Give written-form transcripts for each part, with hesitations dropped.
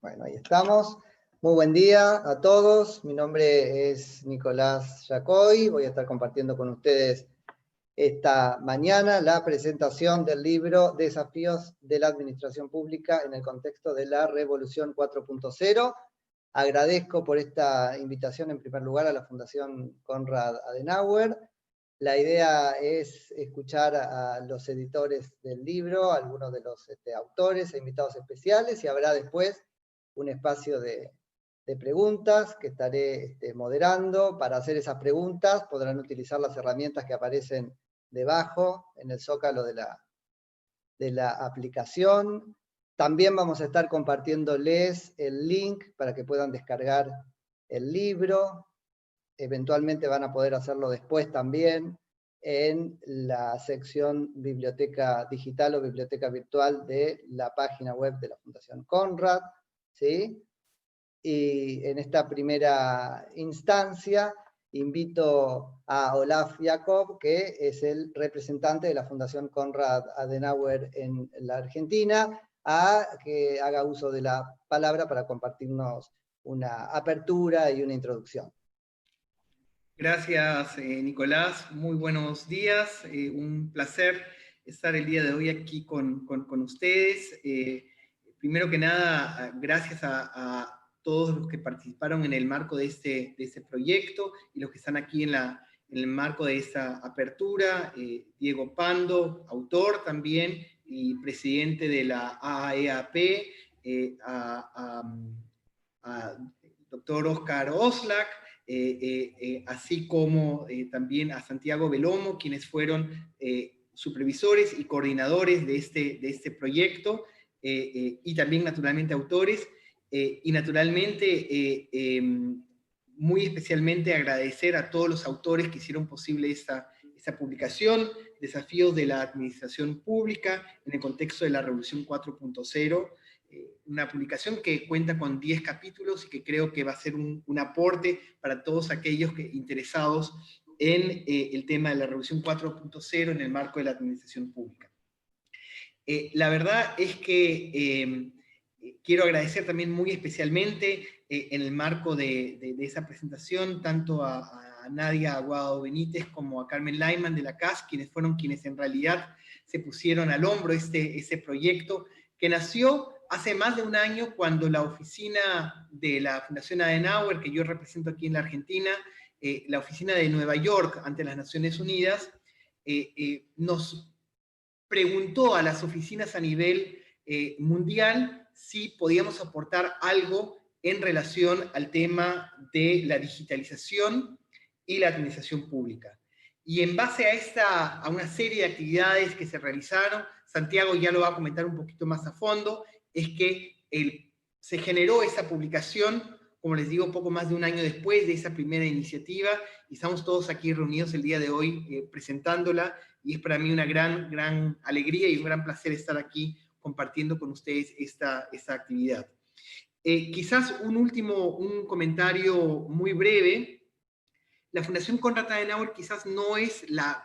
Bueno, ahí estamos. Muy buen día a todos. Mi nombre es Nicolás Yacoy. Voy a estar compartiendo con ustedes esta mañana la presentación del libro Desafíos de la Administración Pública en el contexto de la Revolución 4.0. Agradezco por esta invitación en primer lugar a la Fundación Konrad Adenauer. La idea es escuchar a los editores del libro, algunos de los autores e invitados especiales, y habrá después un espacio de preguntas que estaré moderando. Para hacer esas preguntas podrán utilizar las herramientas que aparecen debajo en el zócalo de la aplicación. También vamos a estar compartiéndoles el link para que puedan descargar el libro. Eventualmente van a poder hacerlo después también en la sección Biblioteca Digital o Biblioteca Virtual de la página web de la Fundación Konrad, ¿sí? Y en esta primera instancia invito a Olaf Jacob, que es el representante de la Fundación Konrad Adenauer en la Argentina, a que haga uso de la palabra para compartirnos una apertura y una introducción. Gracias, Nicolás. Muy buenos días. Un placer estar el día de hoy aquí con ustedes. Primero que nada, gracias a todos los que participaron en el marco de este proyecto y los que están aquí en el marco de esta apertura. Diego Pando, autor también y presidente de la AAEAP, a doctor Oscar Oslak, así como también a Santiago Belomo, quienes fueron supervisores y coordinadores de este proyecto, y también naturalmente autores, y naturalmente muy especialmente agradecer a todos los autores que hicieron posible esta publicación, Desafíos de la Administración Pública en el contexto de la Revolución 4.0, una publicación que cuenta con 10 capítulos y que creo que va a ser un aporte para todos aquellos interesados en el tema de la Revolución 4.0 en el marco de la administración pública. La verdad es que quiero agradecer también muy especialmente en el marco de esa presentación tanto a Nadia Aguado Benítez como a Carmen Lyman de la CAS, quienes fueron quienes en realidad se pusieron al hombro este proyecto que nació hace más de un año cuando la oficina de la Fundación Adenauer, que yo represento aquí en la Argentina, la oficina de Nueva York ante las Naciones Unidas, nos preguntó a las oficinas a nivel mundial si podíamos aportar algo en relación al tema de la digitalización y la administración pública. Y en base a una serie de actividades que se realizaron, Santiago ya lo va a comentar un poquito más a fondo, es que se generó esa publicación, como les digo, poco más de un año después de esa primera iniciativa, y estamos todos aquí reunidos el día de hoy presentándola, y es para mí una gran alegría y un gran placer estar aquí compartiendo con ustedes esta actividad. Quizás un comentario muy breve. La Fundación Konrad Adenauer quizás no es la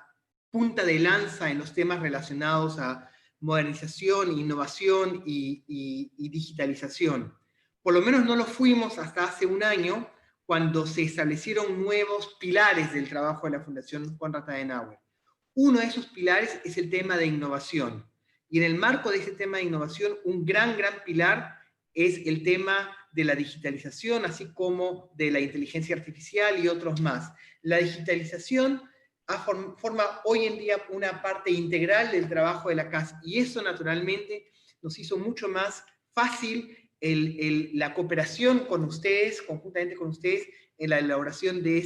punta de lanza en los temas relacionados a modernización, innovación y digitalización. Por lo menos no lo fuimos hasta hace un año, cuando se establecieron nuevos pilares del trabajo de la Fundación Konrad Adenauer. Uno de esos pilares es el tema de innovación. Y en el marco de ese tema de innovación, un gran pilar es el tema de la digitalización, así como de la inteligencia artificial y otros más. La digitalización forma hoy en día una parte integral del trabajo de la CAS, y eso naturalmente nos hizo mucho más fácil la cooperación con ustedes, conjuntamente con ustedes, en la elaboración de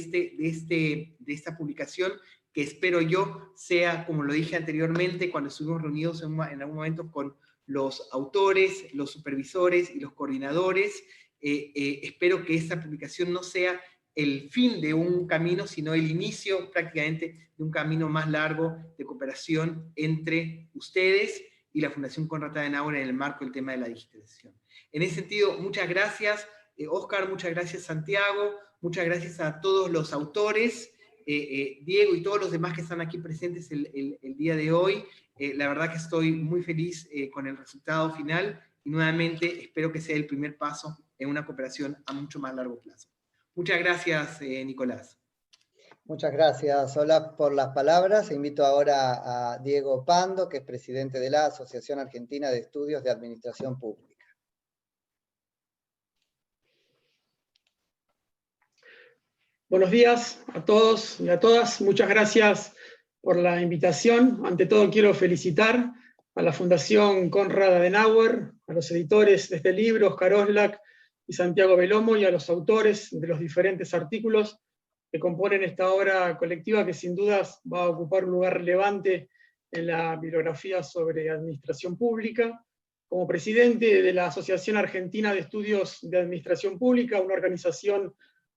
esta publicación, que espero yo sea, como lo dije anteriormente, cuando estuvimos reunidos en algún momento con los autores, los supervisores y los coordinadores, espero que esta publicación no sea el fin de un camino, sino el inicio prácticamente de un camino más largo de cooperación entre ustedes y la Fundación Konrad Adenauer en el marco del tema de la digitalización. En ese sentido, muchas gracias, Oscar, muchas gracias, Santiago, muchas gracias a todos los autores, Diego y todos los demás que están aquí presentes el día de hoy. La verdad que estoy muy feliz con el resultado final y nuevamente espero que sea el primer paso en una cooperación a mucho más largo plazo. Muchas gracias, Nicolás. Muchas gracias, Olaf, por las palabras. Invito ahora a Diego Pando, que es presidente de la Asociación Argentina de Estudios de Administración Pública. Buenos días a todos y a todas. Muchas gracias por la invitación. Ante todo, quiero felicitar a la Fundación Konrad Adenauer, a los editores de este libro, Óscar Oslak y Santiago Belomo, y a los autores de los diferentes artículos que componen esta obra colectiva que sin dudas va a ocupar un lugar relevante en la bibliografía sobre administración pública. Como presidente de la Asociación Argentina de Estudios de Administración Pública, una organización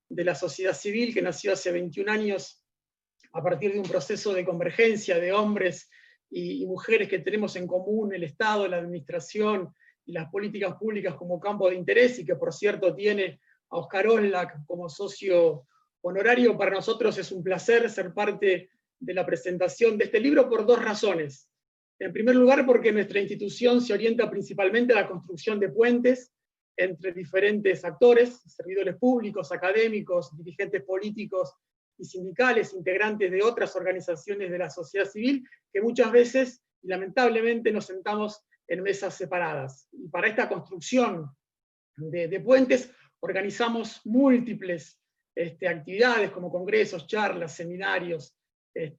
de la sociedad civil que nació hace 21 años a partir de un proceso de convergencia de hombres y mujeres que tenemos en común el Estado, la administración y las políticas públicas como campo de interés, y que por cierto tiene a Óscar Oslak como socio honorario. Para nosotros es un placer ser parte de la presentación de este libro por dos razones. En primer lugar, porque nuestra institución se orienta principalmente a la construcción de puentes entre diferentes actores, servidores públicos, académicos, dirigentes políticos y sindicales, integrantes de otras organizaciones de la sociedad civil, que muchas veces, lamentablemente, nos sentamos en mesas separadas. Y para esta construcción de puentes organizamos múltiples actividades como congresos, charlas, seminarios,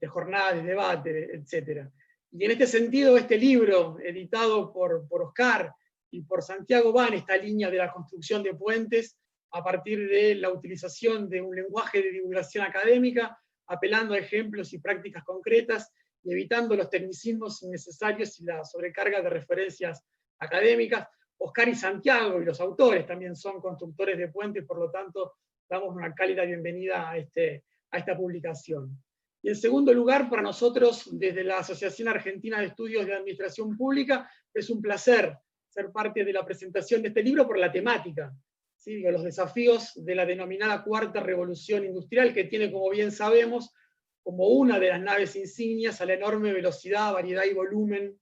jornadas de debate, etc. Y en este sentido, este libro, editado por Óscar y por Santiago, va en esta línea de la construcción de puentes a partir de la utilización de un lenguaje de divulgación académica, apelando a ejemplos y prácticas concretas y evitando los tecnicismos innecesarios y la sobrecarga de referencias académicas. Óscar y Santiago, y los autores, también son constructores de puentes, por lo tanto, damos una cálida bienvenida a esta publicación. Y en segundo lugar, para nosotros, desde la Asociación Argentina de Estudios de Administración Pública, es un placer ser parte de la presentación de este libro por la temática, ¿sí? Los desafíos de la denominada Cuarta Revolución Industrial, que tiene, como bien sabemos, como una de las naves insignias a la enorme velocidad, variedad y volumen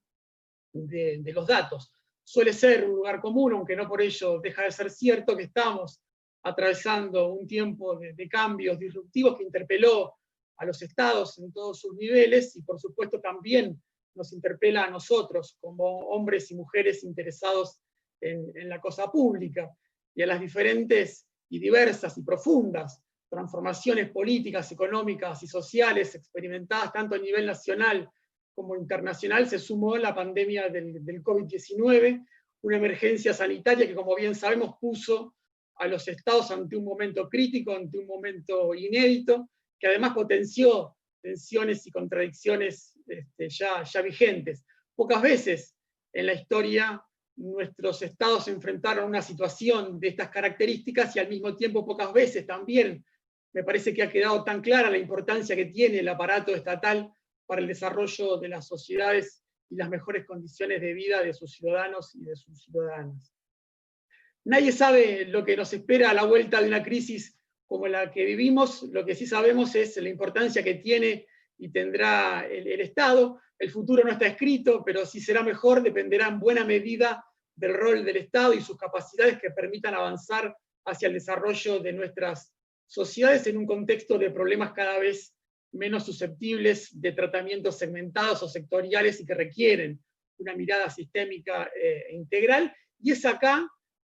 de los datos. Suele ser un lugar común, aunque no por ello deja de ser cierto, que estamos atravesando un tiempo de cambios disruptivos que interpeló a los estados en todos sus niveles, y por supuesto también nos interpela a nosotros como hombres y mujeres interesados en la cosa pública, y a las diferentes y diversas y profundas transformaciones políticas, económicas y sociales experimentadas tanto a nivel nacional como internacional. Se sumó la pandemia del COVID-19, una emergencia sanitaria que, como bien sabemos, puso a los estados ante un momento crítico, ante un momento inédito, que además potenció tensiones y contradicciones ya vigentes. Pocas veces en la historia nuestros estados se enfrentaron a una situación de estas características, y al mismo tiempo pocas veces también me parece que ha quedado tan clara la importancia que tiene el aparato estatal para el desarrollo de las sociedades y las mejores condiciones de vida de sus ciudadanos y de sus ciudadanas. Nadie sabe lo que nos espera a la vuelta de una crisis como la que vivimos. Lo que sí sabemos es la importancia que tiene y tendrá el Estado. El futuro no está escrito, pero si será mejor dependerá en buena medida del rol del Estado y sus capacidades que permitan avanzar hacia el desarrollo de nuestras sociedades en un contexto de problemas cada vez menos susceptibles de tratamientos segmentados o sectoriales y que requieren una mirada sistémica e integral. Y es acá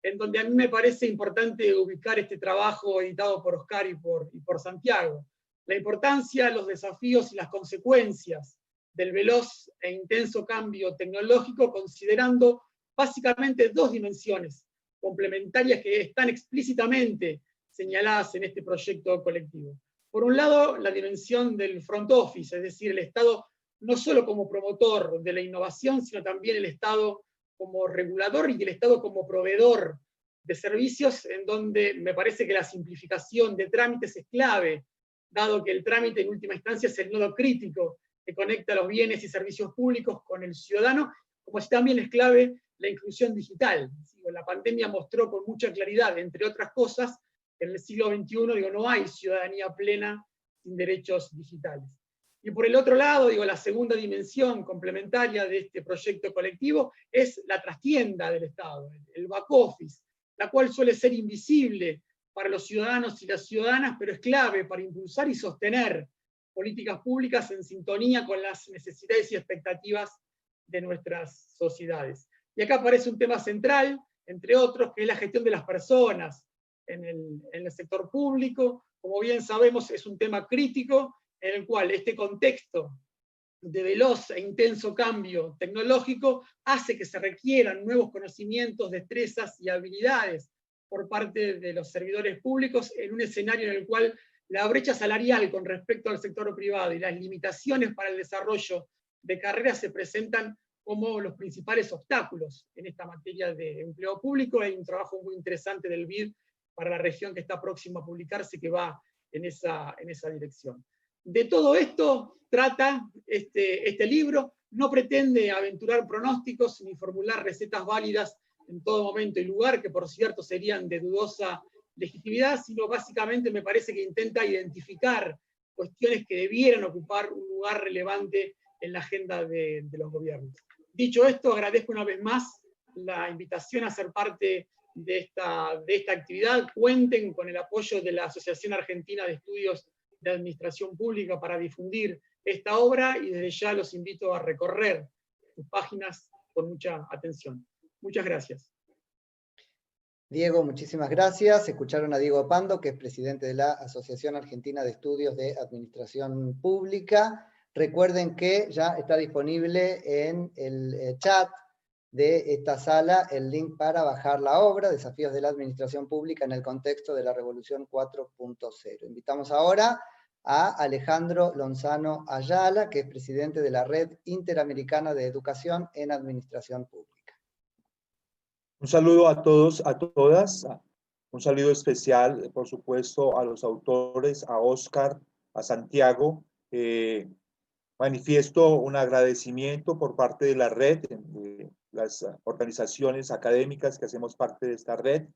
en donde a mí me parece importante ubicar este trabajo editado por Óscar y por Santiago. La importancia, los desafíos y las consecuencias del veloz e intenso cambio tecnológico, considerando básicamente dos dimensiones complementarias que están explícitamente señaladas en este proyecto colectivo. Por un lado, la dimensión del front office, es decir, el Estado no solo como promotor de la innovación, sino también el Estado como regulador y el Estado como proveedor de servicios, en donde me parece que la simplificación de trámites es clave, dado que el trámite en última instancia es el nodo crítico que conecta los bienes y servicios públicos con el ciudadano, como si también es clave la inclusión digital. La pandemia mostró con mucha claridad, entre otras cosas, que en el siglo XXI no hay ciudadanía plena sin derechos digitales. Y por el otro lado, digo, la segunda dimensión complementaria de este proyecto colectivo es la trastienda del Estado, el back office, la cual suele ser invisible para los ciudadanos y las ciudadanas, pero es clave para impulsar y sostener políticas públicas en sintonía con las necesidades y expectativas de nuestras sociedades. Y acá aparece un tema central, entre otros, que es la gestión de las personas en el sector público. Como bien sabemos, es un tema crítico en el cual este contexto de veloz e intenso cambio tecnológico hace que se requieran nuevos conocimientos, destrezas y habilidades por parte de los servidores públicos en un escenario en el cual la brecha salarial con respecto al sector privado y las limitaciones para el desarrollo de carreras se presentan como los principales obstáculos en esta materia de empleo público. Hay un trabajo muy interesante del BID para la región que está próximo a publicarse que va en esa dirección. De todo esto trata este libro. No pretende aventurar pronósticos ni formular recetas válidas en todo momento y lugar, que por cierto serían de dudosa legitimidad, sino básicamente me parece que intenta identificar cuestiones que debieran ocupar un lugar relevante en la agenda de los gobiernos. Dicho esto, agradezco una vez más la invitación a ser parte de esta actividad. Cuenten con el apoyo de la Asociación Argentina de Estudios de Administración Pública para difundir esta obra y desde ya los invito a recorrer sus páginas con mucha atención. Muchas gracias. Diego, muchísimas gracias. Escucharon a Diego Pando, que es presidente de la Asociación Argentina de Estudios de Administración Pública. Recuerden que ya está disponible en el chat de esta sala el link para bajar la obra, Desafíos de la Administración Pública en el contexto de la Revolución 4.0. Invitamos ahora a Alejandro Lonzano Ayala, que es presidente de la Red Interamericana de Educación en Administración Pública. Un saludo a todos, a todas. Un saludo especial, por supuesto, a los autores, a Oscar, a Santiago. Manifiesto un agradecimiento por parte de la red, de las organizaciones académicas que hacemos parte de esta red.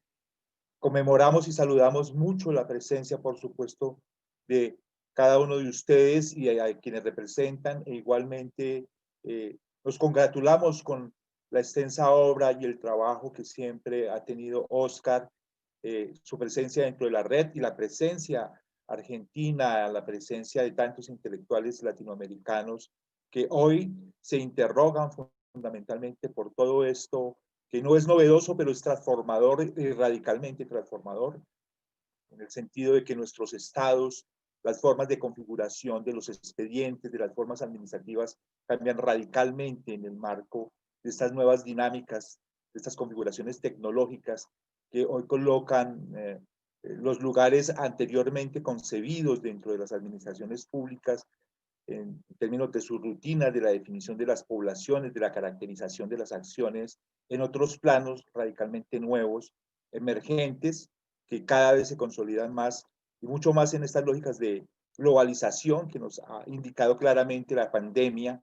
Conmemoramos y saludamos mucho la presencia, por supuesto, de cada uno de ustedes y a quienes representan, e igualmente nos congratulamos con la extensa obra y el trabajo que siempre ha tenido Oscar, su presencia dentro de la red y la presencia argentina, la presencia de tantos intelectuales latinoamericanos que hoy se interrogan fundamentalmente por todo esto, que no es novedoso, pero es transformador y radicalmente transformador, en el sentido de que nuestros estados, las formas de configuración de los expedientes, de las formas administrativas, cambian radicalmente en el marco de estas nuevas dinámicas, de estas configuraciones tecnológicas que hoy colocan los lugares anteriormente concebidos dentro de las administraciones públicas en términos de su rutina, de la definición de las poblaciones, de la caracterización de las acciones, en otros planos radicalmente nuevos, emergentes, que cada vez se consolidan más y mucho más en estas lógicas de globalización que nos ha indicado claramente la pandemia,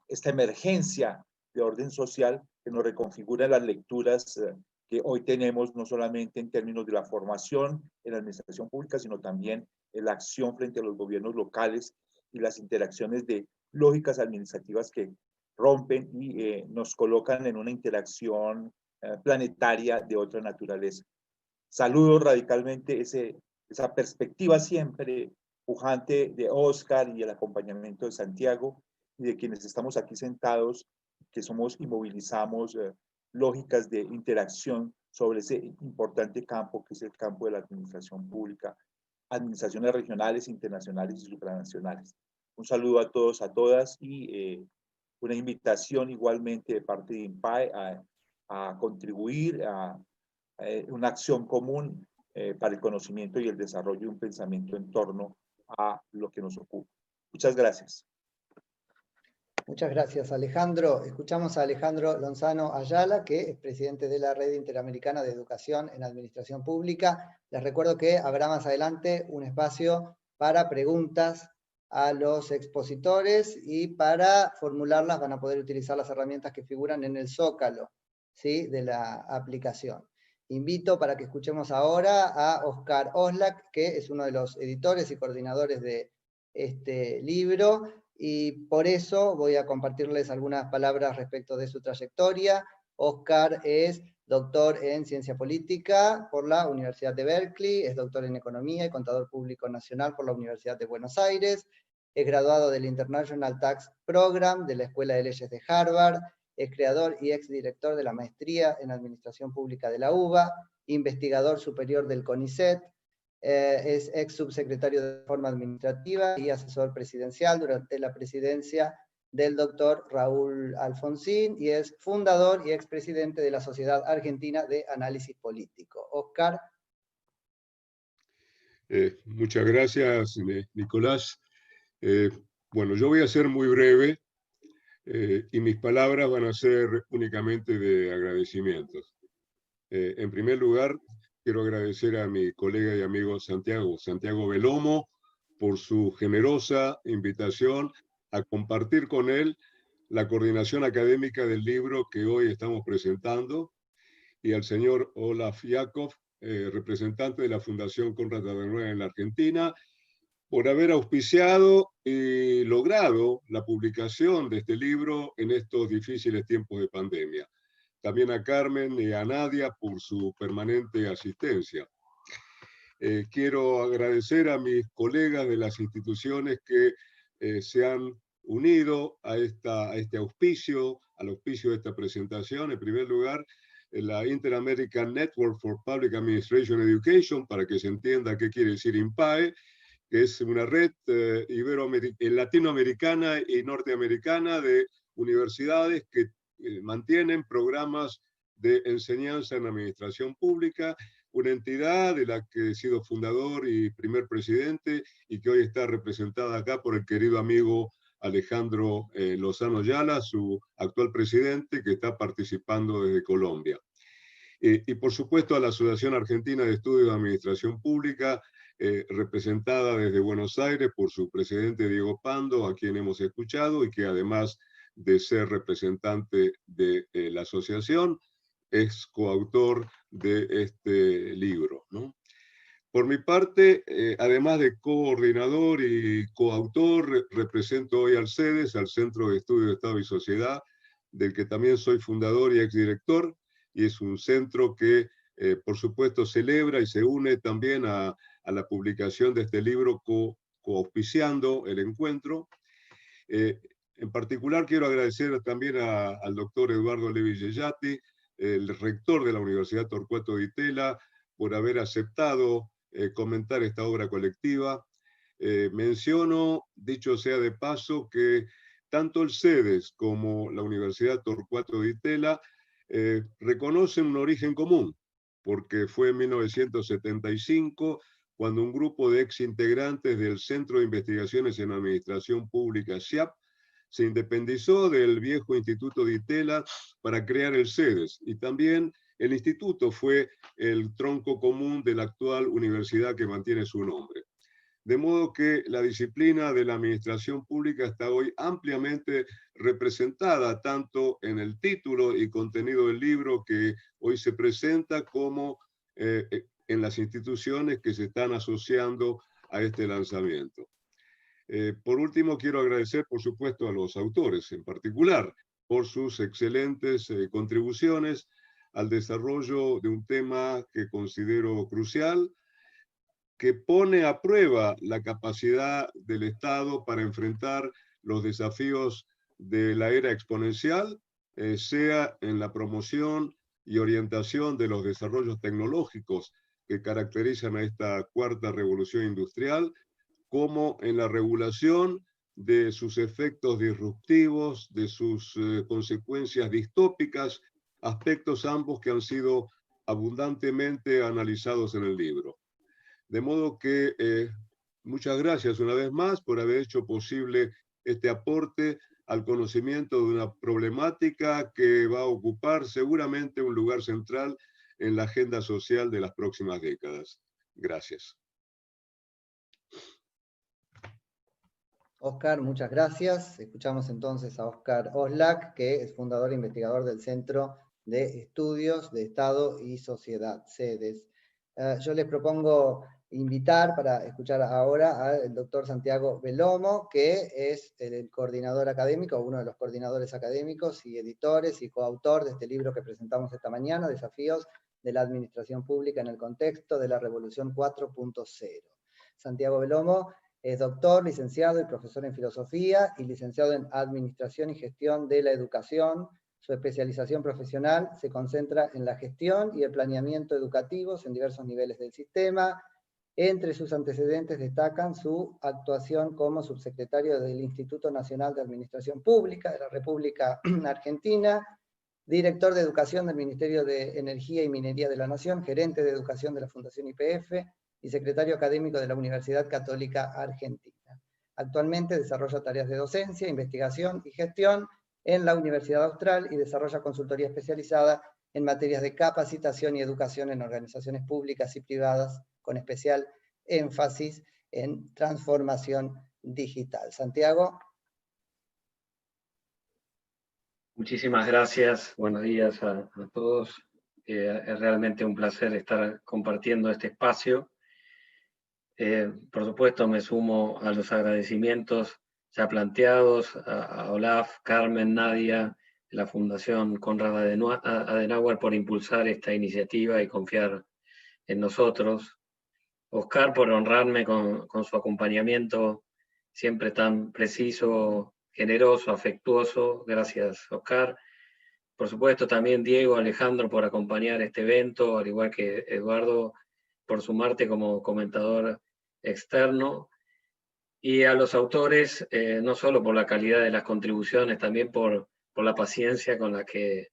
esta emergencia de orden social que nos reconfigura las lecturas que hoy tenemos, no solamente en términos de la formación en la administración pública, sino también en la acción frente a los gobiernos locales y las interacciones de lógicas administrativas que rompen y nos colocan en una interacción planetaria de otra naturaleza. Saludo radicalmente esa perspectiva siempre pujante de Oscar y el acompañamiento de Santiago y de quienes estamos aquí sentados, que somos y movilizamos lógicas de interacción sobre ese importante campo que es el campo de la administración pública, administraciones regionales, internacionales y supranacionales. Un saludo a todos, a todas y una invitación igualmente de parte de INPAE a contribuir a una acción común para el conocimiento y el desarrollo de un pensamiento en torno a lo que nos ocupa. Muchas gracias. Muchas gracias, Alejandro. Escuchamos a Alejandro Lonzano Ayala, que es presidente de la Red Interamericana de Educación en Administración Pública. Les recuerdo que habrá más adelante un espacio para preguntas a los expositores y para formularlas van a poder utilizar las herramientas que figuran en el zócalo, ¿sí?, de la aplicación. Invito para que escuchemos ahora a Oscar Oslak, que es uno de los editores y coordinadores de este libro, y por eso voy a compartirles algunas palabras respecto de su trayectoria. Óscar es doctor en Ciencia Política por la Universidad de Berkeley, es doctor en Economía y Contador Público Nacional por la Universidad de Buenos Aires, es graduado del International Tax Program de la Escuela de Leyes de Harvard, es creador y exdirector de la Maestría en Administración Pública de la UBA, investigador superior del CONICET, es ex subsecretario de Reforma Administrativa y asesor presidencial durante la presidencia del doctor Raúl Alfonsín, y es fundador y expresidente de la Sociedad Argentina de Análisis Político. Óscar. Muchas gracias, Nicolás. Bueno, yo voy a ser muy breve y mis palabras van a ser únicamente de agradecimientos. En primer lugar, quiero agradecer a mi colega y amigo Santiago Belomo, por su generosa invitación a compartir con él la coordinación académica del libro que hoy estamos presentando, y al señor Olaf Jakov, representante de la Fundación Konrad Adenauer en la Argentina, por haber auspiciado y logrado la publicación de este libro en estos difíciles tiempos de pandemia. También a Carmen y a Nadia por su permanente asistencia. Quiero agradecer a mis colegas de las instituciones que se han unido a este auspicio, al auspicio de esta presentación. En primer lugar, la Inter-American Network for Public Administration Education, para que se entienda qué quiere decir INPAE, que es una red latinoamericana y norteamericana de universidades que mantienen programas de enseñanza en administración pública, una entidad de la que he sido fundador y primer presidente, y que hoy está representada acá por el querido amigo Alejandro Lozano Yala, su actual presidente, que está participando desde Colombia. Y por supuesto a la Asociación Argentina de Estudios de Administración Pública, representada desde Buenos Aires por su presidente Diego Pando, a quien hemos escuchado, y que además de ser representante de la asociación, es coautor de este libro, ¿no? Por mi parte, además de coordinador y coautor, represento hoy al CEDES, al Centro de Estudios de Estado y Sociedad, del que también soy fundador y exdirector, y es un centro que, por supuesto, celebra y se une también a la publicación de este libro, coauspiciando el encuentro. En particular, quiero agradecer también al doctor Eduardo Levi Yeyati, el rector de la Universidad Torcuato Di Tella, por haber aceptado comentar esta obra colectiva. Menciono, dicho sea de paso, que tanto el CEDES como la Universidad Torcuato Di Tella reconocen un origen común, porque fue en 1975 cuando un grupo de exintegrantes del Centro de Investigaciones en Administración Pública, CIAP, se independizó del viejo Instituto Di Tella para crear el CEDES, y también el instituto fue el tronco común de la actual universidad que mantiene su nombre. De modo que la disciplina de la administración pública está hoy ampliamente representada tanto en el título y contenido del libro que hoy se presenta, como en las instituciones que se están asociando a este lanzamiento. Por último, quiero agradecer, por supuesto, a los autores en particular por sus excelentes contribuciones al desarrollo de un tema que considero crucial, que pone a prueba la capacidad del Estado para enfrentar los desafíos de la era exponencial, sea en la promoción y orientación de los desarrollos tecnológicos que caracterizan a esta cuarta revolución industrial, como en la regulación de sus efectos disruptivos, de sus consecuencias distópicas, aspectos ambos que han sido abundantemente analizados en el libro. De modo que muchas gracias una vez más por haber hecho posible este aporte al conocimiento de una problemática que va a ocupar seguramente un lugar central en la agenda social de las próximas décadas. Gracias. Óscar, muchas gracias. Escuchamos entonces a Óscar Oslak, que es fundador e investigador del Centro de Estudios de Estado y Sociedad, CEDES. Yo les propongo invitar para escuchar ahora al doctor Santiago Belomo, que es el coordinador académico, uno de los coordinadores académicos y editores y coautor de este libro que presentamos esta mañana, Desafíos de la Administración Pública en el Contexto de la Revolución 4.0. Santiago Belomo es doctor, licenciado y profesor en Filosofía y licenciado en Administración y Gestión de la Educación. Su especialización profesional se concentra en la gestión y el planeamiento educativos en diversos niveles del sistema. Entre sus antecedentes destacan su actuación como subsecretario del Instituto Nacional de Administración Pública de la República Argentina, director de Educación del Ministerio de Energía y Minería de la Nación, gerente de Educación de la Fundación YPF y secretario académico de la Universidad Católica Argentina. Actualmente desarrolla tareas de docencia, investigación y gestión en la Universidad Austral y desarrolla consultoría especializada en materias de capacitación y educación en organizaciones públicas y privadas, con especial énfasis en transformación digital. Santiago. Muchísimas gracias, buenos días a todos. Es realmente un placer estar compartiendo este espacio. Por supuesto me sumo a los agradecimientos ya planteados a Olaf, Carmen, Nadia, la Fundación Konrad Adenauer por impulsar esta iniciativa y confiar en nosotros. Oscar por honrarme con su acompañamiento siempre tan preciso, generoso, afectuoso. Gracias, Oscar. Por supuesto también Diego, Alejandro por acompañar este evento, al igual que Eduardo por sumarte como comentador externo. Y a los autores, no solo por la calidad de las contribuciones, también por la paciencia con la que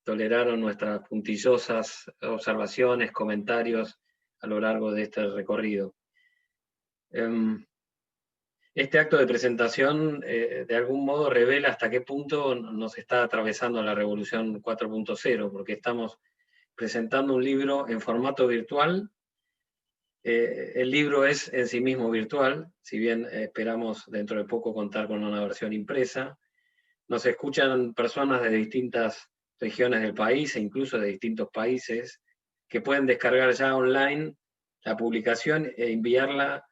toleraron nuestras puntillosas observaciones, comentarios a lo largo de este recorrido. Este acto de presentación de algún modo revela hasta qué punto nos está atravesando la Revolución 4.0, porque estamos presentando un libro en formato virtual. El libro es en sí mismo virtual, si bien esperamos dentro de poco contar con una versión impresa. Nos escuchan personas de distintas regiones del país e incluso de distintos países que pueden descargar ya online la publicación e enviarla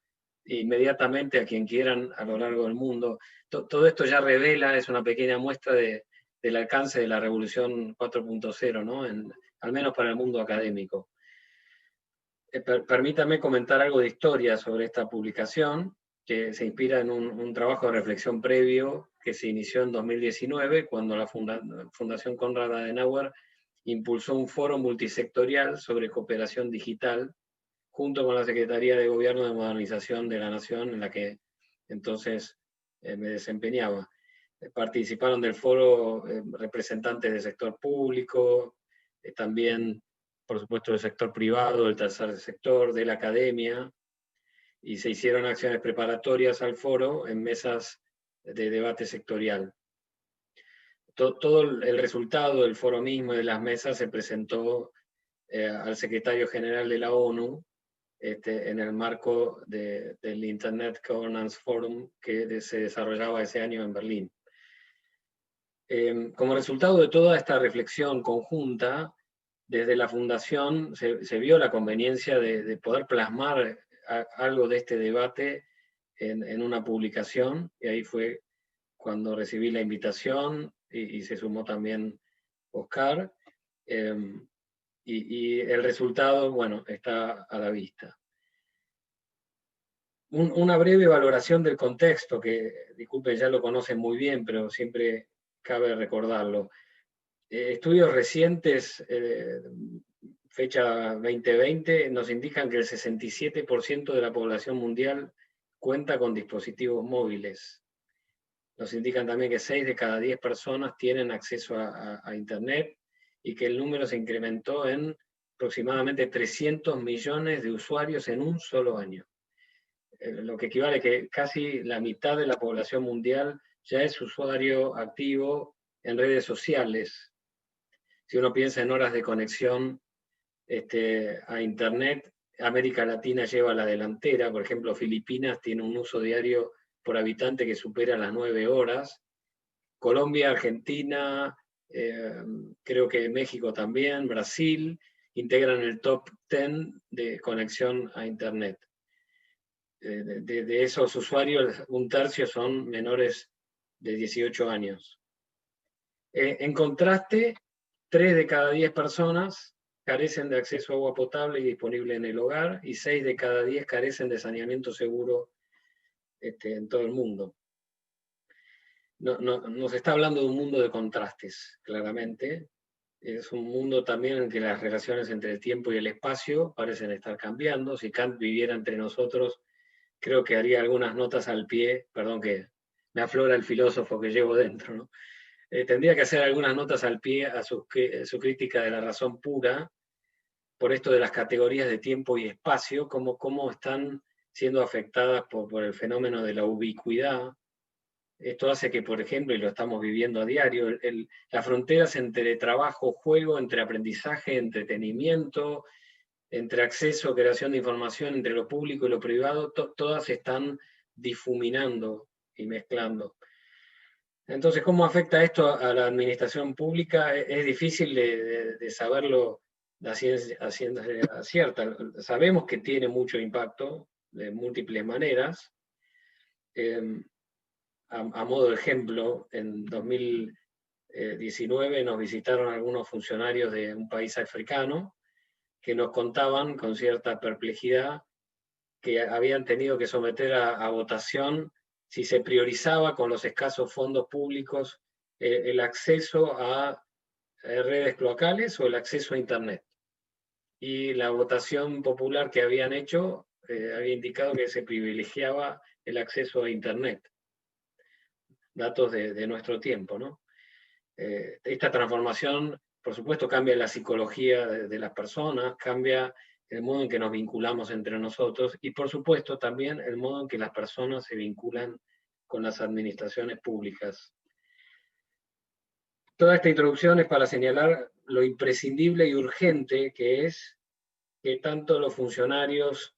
inmediatamente a quien quieran a lo largo del mundo. Todo esto ya revela, es una pequeña muestra del alcance de la Revolución 4.0, ¿no? Al menos para el mundo académico. Permítame comentar algo de historia sobre esta publicación, que se inspira en un trabajo de reflexión previo que se inició en 2019, cuando la Fundación Konrad Adenauer impulsó un foro multisectorial sobre cooperación digital, junto con la Secretaría de Gobierno de Modernización de la Nación, en la que entonces me desempeñaba. Participaron del foro representantes del sector público, también, por supuesto, del sector privado, del tercer sector, de la academia, y se hicieron acciones preparatorias al foro en mesas de debate sectorial. Todo el resultado del foro mismo y de las mesas se presentó al secretario general de la ONU en el marco del Internet Governance Forum que se desarrollaba ese año en Berlín. Como resultado de toda esta reflexión conjunta, desde la Fundación se vio la conveniencia de poder plasmar algo de este debate en una publicación, y ahí fue cuando recibí la invitación y se sumó también Oscar, y el resultado, bueno, está a la vista. Una breve valoración del contexto, que, disculpen, ya lo conocen muy bien, pero siempre cabe recordarlo. Estudios recientes, fecha 2020, nos indican que el 67% de la población mundial cuenta con dispositivos móviles. Nos indican también que 6 de cada 10 personas tienen acceso a Internet y que el número se incrementó en aproximadamente 300 millones de usuarios en un solo año. Lo que equivale a que casi la mitad de la población mundial ya es usuario activo en redes sociales. Si uno piensa en horas de conexión a Internet, América Latina lleva la delantera. Por ejemplo, Filipinas tiene un uso diario por habitante que supera las 9 horas. Colombia, Argentina, creo que México también, Brasil, integran el top 10 de conexión a Internet. De esos usuarios, un tercio son menores de 18 años. En contraste, 3 de cada 10 personas carecen de acceso a agua potable y disponible en el hogar, y 6 de cada 10 carecen de saneamiento seguro en todo el mundo. Nos está hablando de un mundo de contrastes, claramente. Es un mundo también en que las relaciones entre el tiempo y el espacio parecen estar cambiando. Si Kant viviera entre nosotros, creo que haría algunas notas al pie, perdón que me aflora el filósofo que llevo dentro, ¿no? Tendría que hacer algunas notas al pie a su crítica de la razón pura, por esto de las categorías de tiempo y espacio, cómo están siendo afectadas por el fenómeno de la ubicuidad. Esto hace que, por ejemplo, y lo estamos viviendo a diario, las fronteras entre trabajo, juego, entre aprendizaje, entretenimiento, entre acceso, creación de información, entre lo público y lo privado, todas se están difuminando y mezclando. Entonces, ¿cómo afecta esto a la administración pública? Es difícil de saberlo a ciencia cierta. Sabemos que tiene mucho impacto de múltiples maneras. A modo de ejemplo, en 2019 nos visitaron algunos funcionarios de un país africano que nos contaban con cierta perplejidad que habían tenido que someter a votación si se priorizaba con los escasos fondos públicos el acceso a redes cloacales o el acceso a Internet. Y la votación popular que habían hecho había indicado que se privilegiaba el acceso a Internet. Datos de nuestro tiempo, ¿no? Esta transformación, por supuesto, cambia la psicología de las personas, cambia el modo en que nos vinculamos entre nosotros y, por supuesto, también el modo en que las personas se vinculan con las administraciones públicas. Toda esta introducción es para señalar lo imprescindible y urgente que es que tanto los funcionarios,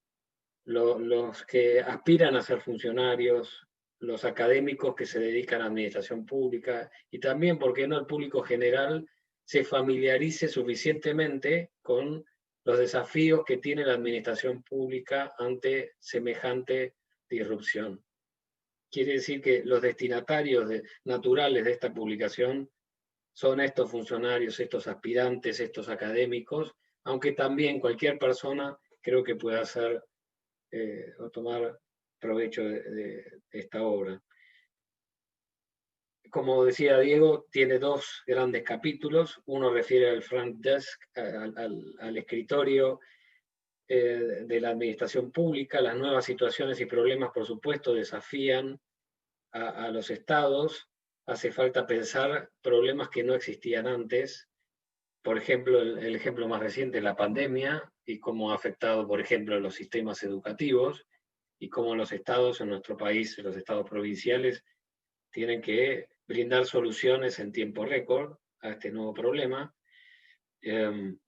los que aspiran a ser funcionarios, los académicos que se dedican a administración pública y también, ¿por qué no?, el público general se familiarice suficientemente con los desafíos que tiene la administración pública ante semejante disrupción. Quiere decir que los destinatarios naturales de esta publicación son estos funcionarios, estos aspirantes, estos académicos, aunque también cualquier persona creo que pueda hacer o tomar provecho de esta obra. Como decía Diego, tiene 2 grandes capítulos. Uno refiere al front desk, al escritorio de la administración pública. Las nuevas situaciones y problemas, por supuesto, desafían a los estados. Hace falta pensar problemas que no existían antes. Por ejemplo, el ejemplo más reciente, la pandemia, y cómo ha afectado, por ejemplo, los sistemas educativos, y cómo los estados en nuestro país, los estados provinciales, tienen que brindar soluciones en tiempo récord a este nuevo problema. En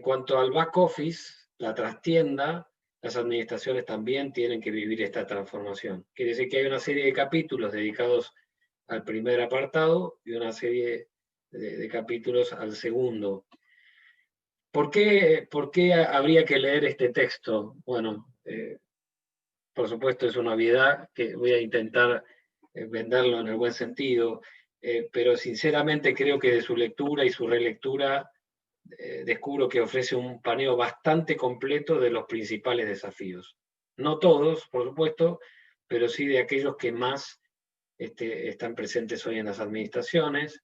cuanto al back office, la trastienda, las administraciones también tienen que vivir esta transformación. Quiere decir que hay una serie de capítulos dedicados al primer apartado y una serie de capítulos al segundo. ¿Por qué habría que leer este texto? Bueno, por supuesto es una obviedad que voy a intentar venderlo en el buen sentido, pero sinceramente creo que de su lectura y su relectura descubro que ofrece un paneo bastante completo de los principales desafíos. No todos, por supuesto, pero sí de aquellos que más están presentes hoy en las administraciones.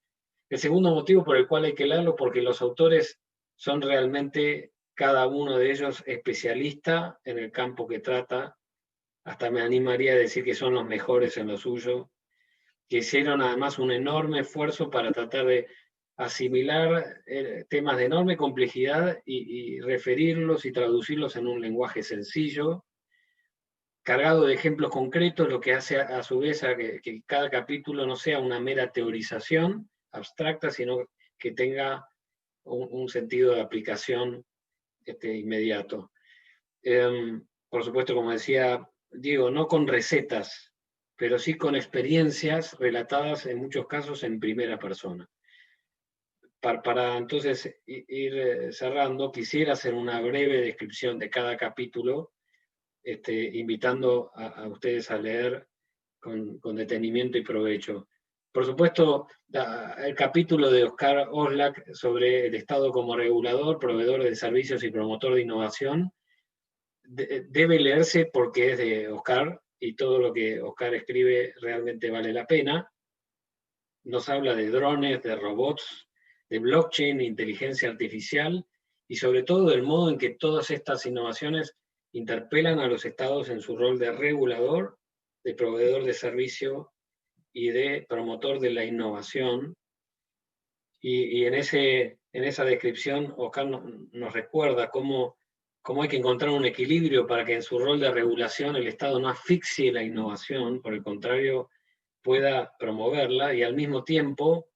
El segundo motivo por el cual hay que leerlo, porque los autores son realmente, cada uno de ellos, especialista en el campo que trata. Hasta me animaría a decir que son los mejores en lo suyo, que hicieron además un enorme esfuerzo para tratar de asimilar temas de enorme complejidad y referirlos y traducirlos en un lenguaje sencillo, cargado de ejemplos concretos, lo que hace a su vez a que cada capítulo no sea una mera teorización abstracta, sino que tenga un sentido de aplicación inmediato. Por supuesto, como decía Diego, no con recetas, pero sí con experiencias relatadas en muchos casos en primera persona. Para entonces ir cerrando, quisiera hacer una breve descripción de cada capítulo, invitando a ustedes a leer con detenimiento y provecho. Por supuesto, el capítulo de Oscar Oslak sobre el Estado como regulador, proveedor de servicios y promotor de innovación, debe leerse porque es de Oscar, y todo lo que Oscar escribe realmente vale la pena. Nos habla de drones, de robots, de blockchain, inteligencia artificial, y sobre todo del modo en que todas estas innovaciones interpelan a los estados en su rol de regulador, de proveedor de servicio y de promotor de la innovación. Y en esa descripción, Oscar nos recuerda cómo hay que encontrar un equilibrio para que en su rol de regulación el Estado no asfixie la innovación, por el contrario, pueda promoverla y al mismo tiempo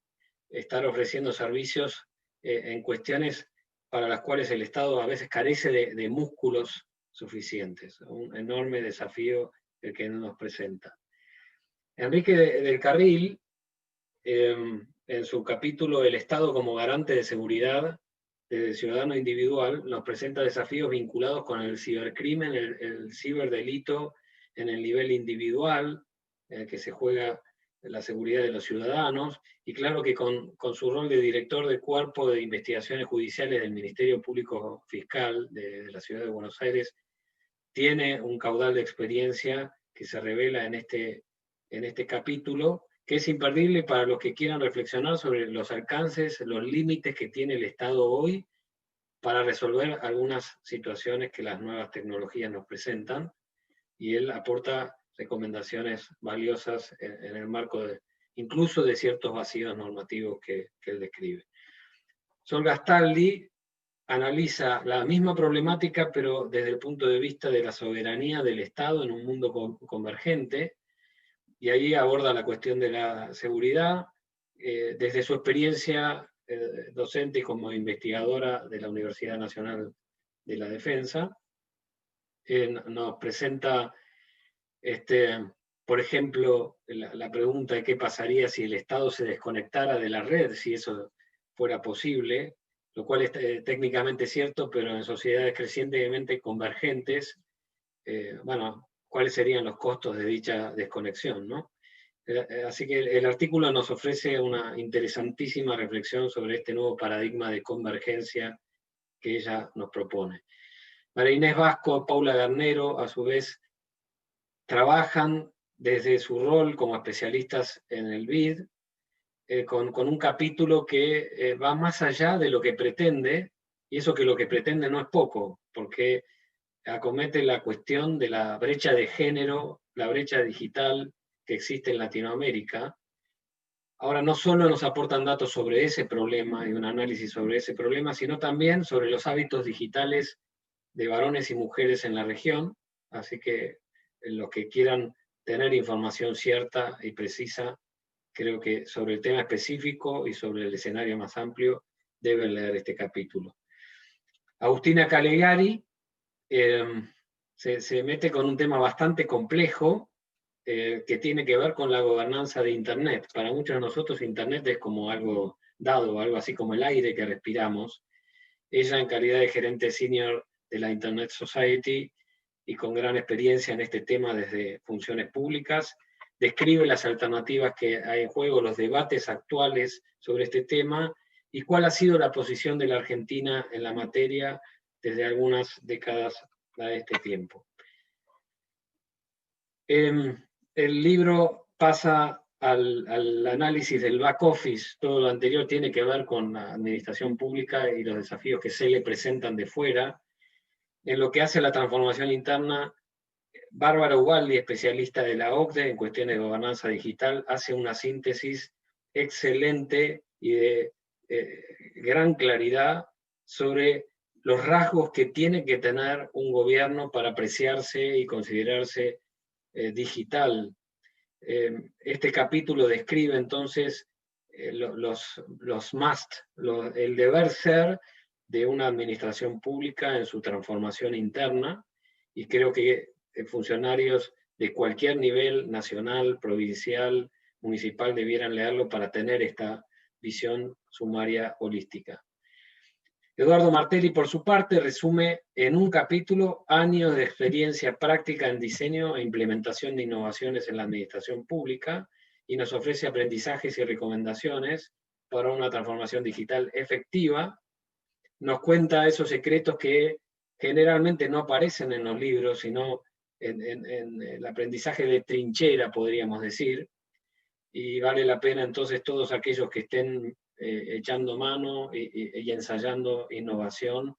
estar ofreciendo servicios en cuestiones para las cuales el Estado a veces carece de músculos suficientes. Un enorme desafío el que nos presenta. Enrique del Carril, en su capítulo El Estado como garante de seguridad del ciudadano individual, nos presenta desafíos vinculados con el cibercrimen, el ciberdelito en el nivel individual, en el que se juega la seguridad de los ciudadanos, y claro que con su rol de director de cuerpo de investigaciones judiciales del Ministerio Público Fiscal de la Ciudad de Buenos Aires, tiene un caudal de experiencia que se revela en este capítulo, que es imperdible para los que quieran reflexionar sobre los alcances, los límites que tiene el Estado hoy para resolver algunas situaciones que las nuevas tecnologías nos presentan, y él aporta recomendaciones valiosas en el marco incluso de ciertos vacíos normativos que él describe. Sol Gastaldi analiza la misma problemática, pero desde el punto de vista de la soberanía del Estado en un mundo convergente, y ahí aborda la cuestión de la seguridad, desde su experiencia docente y como investigadora de la Universidad Nacional de la Defensa. Nos presenta, por ejemplo, la pregunta de qué pasaría si el Estado se desconectara de la red, si eso fuera posible, lo cual es técnicamente cierto, pero en sociedades crecientemente convergentes, ¿cuáles serían los costos de dicha desconexión, ¿no? Así que el artículo nos ofrece una interesantísima reflexión sobre este nuevo paradigma de convergencia que ella nos propone. María Inés Vasco, Paula Garnero, a su vez, trabajan desde su rol como especialistas en el BID, con un capítulo que va más allá de lo que pretende, y eso que lo que pretende no es poco, porque acomete la cuestión de la brecha de género, la brecha digital que existe en Latinoamérica. Ahora, no solo nos aportan datos sobre ese problema y un análisis sobre ese problema, sino también sobre los hábitos digitales de varones y mujeres en la región, así que los que quieran tener información cierta y precisa, creo que sobre el tema específico y sobre el escenario más amplio, deben leer este capítulo. Agustina Calegari se mete con un tema bastante complejo, que tiene que ver con la gobernanza de Internet. Para muchos de nosotros Internet es como algo dado, algo así como el aire que respiramos. Ella, en calidad de gerente senior de la Internet Society y con gran experiencia en este tema desde funciones públicas, describe las alternativas que hay en juego, los debates actuales sobre este tema y cuál ha sido la posición de la Argentina en la materia desde algunas décadas a este tiempo. El libro pasa al análisis del back office. Todo lo anterior tiene que ver con la administración pública y los desafíos que se le presentan de fuera. En lo que hace a la transformación interna, Bárbara Ubaldi, especialista de la OCDE en cuestiones de gobernanza digital, hace una síntesis excelente y de gran claridad sobre los rasgos que tiene que tener un gobierno para apreciarse y considerarse digital. Este capítulo describe entonces los must, el deber ser de una administración pública en su transformación interna, y creo que funcionarios de cualquier nivel, nacional, provincial, municipal, debieran leerlo para tener esta visión sumaria holística. Eduardo Martelli, por su parte, resume en un capítulo años de experiencia práctica en diseño e implementación de innovaciones en la administración pública y nos ofrece aprendizajes y recomendaciones para una transformación digital efectiva. Nos cuenta esos secretos que generalmente no aparecen en los libros, sino en el aprendizaje de trinchera, podríamos decir, y vale la pena entonces todos aquellos que estén echando mano y ensayando innovación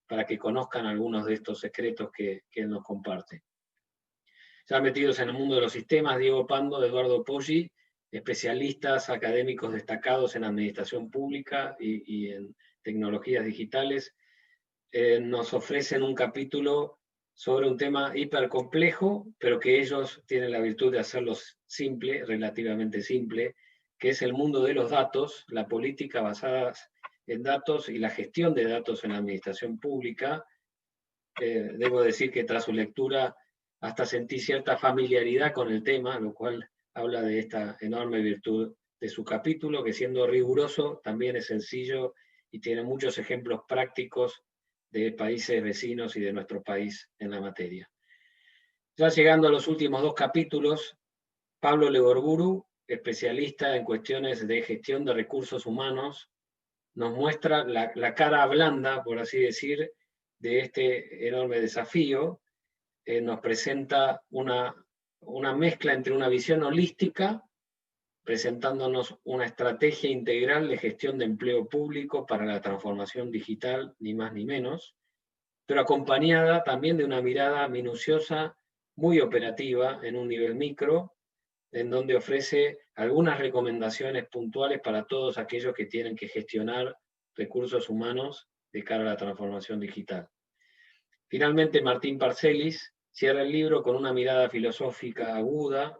para que conozcan algunos de estos secretos que él nos comparte. Ya metidos en el mundo de los sistemas, Diego Pando, Eduardo Poggi, especialistas académicos destacados en administración pública y en tecnologías digitales, nos ofrecen un capítulo sobre un tema hipercomplejo, pero que ellos tienen la virtud de hacerlo simple, relativamente simple, que es el mundo de los datos, la política basada en datos y la gestión de datos en la administración pública. Debo decir que tras su lectura hasta sentí cierta familiaridad con el tema, lo cual habla de esta enorme virtud de su capítulo, que siendo riguroso también es sencillo y tiene muchos ejemplos prácticos de países vecinos y de nuestro país en la materia. Ya llegando a los últimos dos capítulos, Pablo Legorburu, especialista en cuestiones de gestión de recursos humanos, nos muestra la cara blanda, por así decir, de este enorme desafío. Nos presenta una mezcla entre una visión holística, presentándonos una estrategia integral de gestión de empleo público para la transformación digital, ni más ni menos, pero acompañada también de una mirada minuciosa, muy operativa, en un nivel micro, en donde ofrece algunas recomendaciones puntuales para todos aquellos que tienen que gestionar recursos humanos de cara a la transformación digital. Finalmente, Martín Parcellis cierra el libro con una mirada filosófica aguda,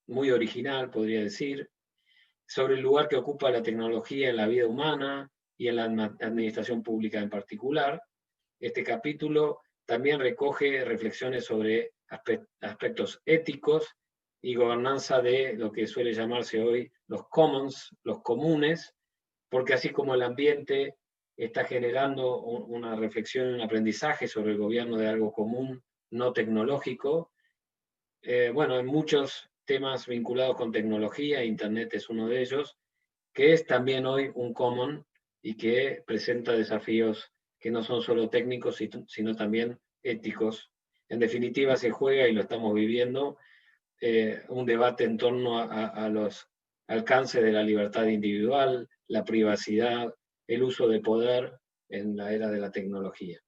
muy original, podría decir, sobre el lugar que ocupa la tecnología en la vida humana y en la administración pública en particular. Este capítulo también recoge reflexiones sobre aspectos éticos y gobernanza de lo que suele llamarse hoy los commons, los comunes, porque así como el ambiente está generando una reflexión y un aprendizaje sobre el gobierno de algo común, no tecnológico, bueno, en muchos temas vinculados con tecnología, Internet es uno de ellos, que es también hoy un common y que presenta desafíos que no son solo técnicos, sino también éticos. En definitiva, se juega, y lo estamos viviendo, un debate en torno a los alcances de la libertad individual, la privacidad, el uso de poder en la era de la tecnología.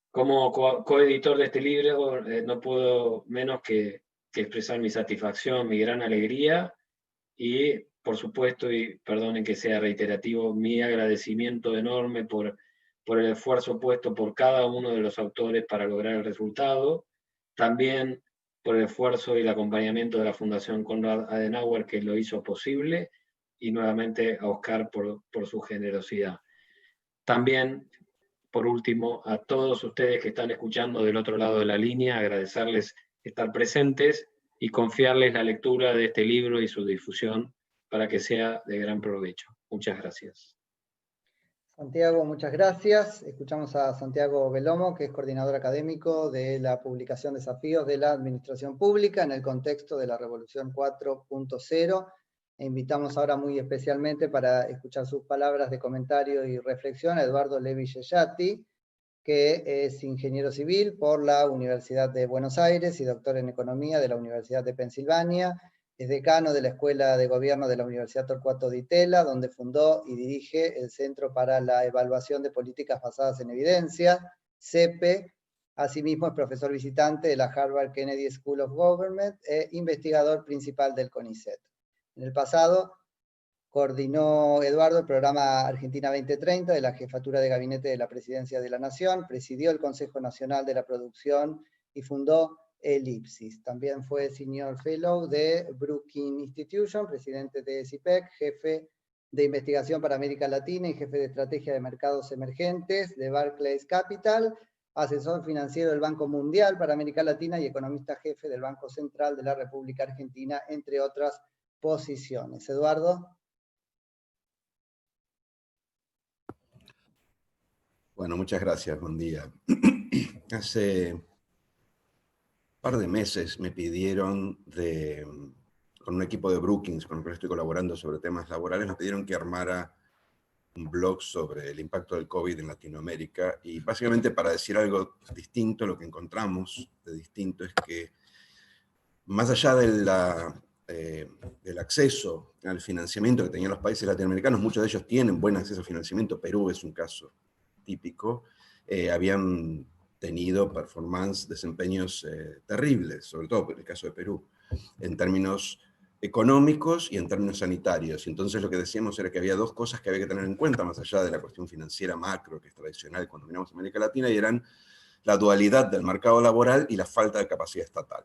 Como coeditor de este libro, no puedo menos que expresar mi satisfacción, mi gran alegría y, por supuesto, y perdonen que sea reiterativo, mi agradecimiento enorme por el esfuerzo puesto por cada uno de los autores para lograr el resultado, también por el esfuerzo y el acompañamiento de la Fundación Konrad Adenauer, que lo hizo posible, y nuevamente a Oscar por su generosidad. También, por último, a todos ustedes que están escuchando del otro lado de la línea, agradecerles estar presentes y confiarles la lectura de este libro y su difusión para que sea de gran provecho. Muchas gracias. Santiago, muchas gracias. Escuchamos a Santiago Belomo, que es coordinador académico de la publicación Desafíos de la Administración Pública en el contexto de la Revolución 4.0. E invitamos ahora muy especialmente para escuchar sus palabras de comentario y reflexión a Eduardo Levi Yeyati, que es ingeniero civil por la Universidad de Buenos Aires y doctor en Economía de la Universidad de Pensilvania. Es decano de la Escuela de Gobierno de la Universidad Torcuato Di Itela, donde fundó y dirige el Centro para la Evaluación de Políticas Basadas en Evidencia, CEPE. Asimismo, es profesor visitante de la Harvard Kennedy School of Government e investigador principal del CONICET. En el pasado, coordinó Eduardo el programa Argentina 2030 de la Jefatura de Gabinete de la Presidencia de la Nación, presidió el Consejo Nacional de la Producción y fundó Elipsis. También fue Senior Fellow de Brookings Institution, presidente de CIPEC, jefe de investigación para América Latina y jefe de estrategia de mercados emergentes de Barclays Capital, asesor financiero del Banco Mundial para América Latina y economista jefe del Banco Central de la República Argentina, entre otras posiciones. Eduardo. Bueno, muchas gracias, buen día. Hace un par de meses me pidieron, con un equipo de Brookings, con el que estoy colaborando sobre temas laborales, me pidieron que armara un blog sobre el impacto del COVID en Latinoamérica, y básicamente para decir algo distinto, lo que encontramos de distinto es que más allá de del acceso al financiamiento que tenían los países latinoamericanos, muchos de ellos tienen buen acceso al financiamiento, Perú es un caso típico, habían tenido performance, desempeños terribles, sobre todo en el caso de Perú, en términos económicos y en términos sanitarios. Y entonces lo que decíamos era que había dos cosas que había que tener en cuenta, más allá de la cuestión financiera macro, que es tradicional cuando miramos América Latina, y eran la dualidad del mercado laboral y la falta de capacidad estatal.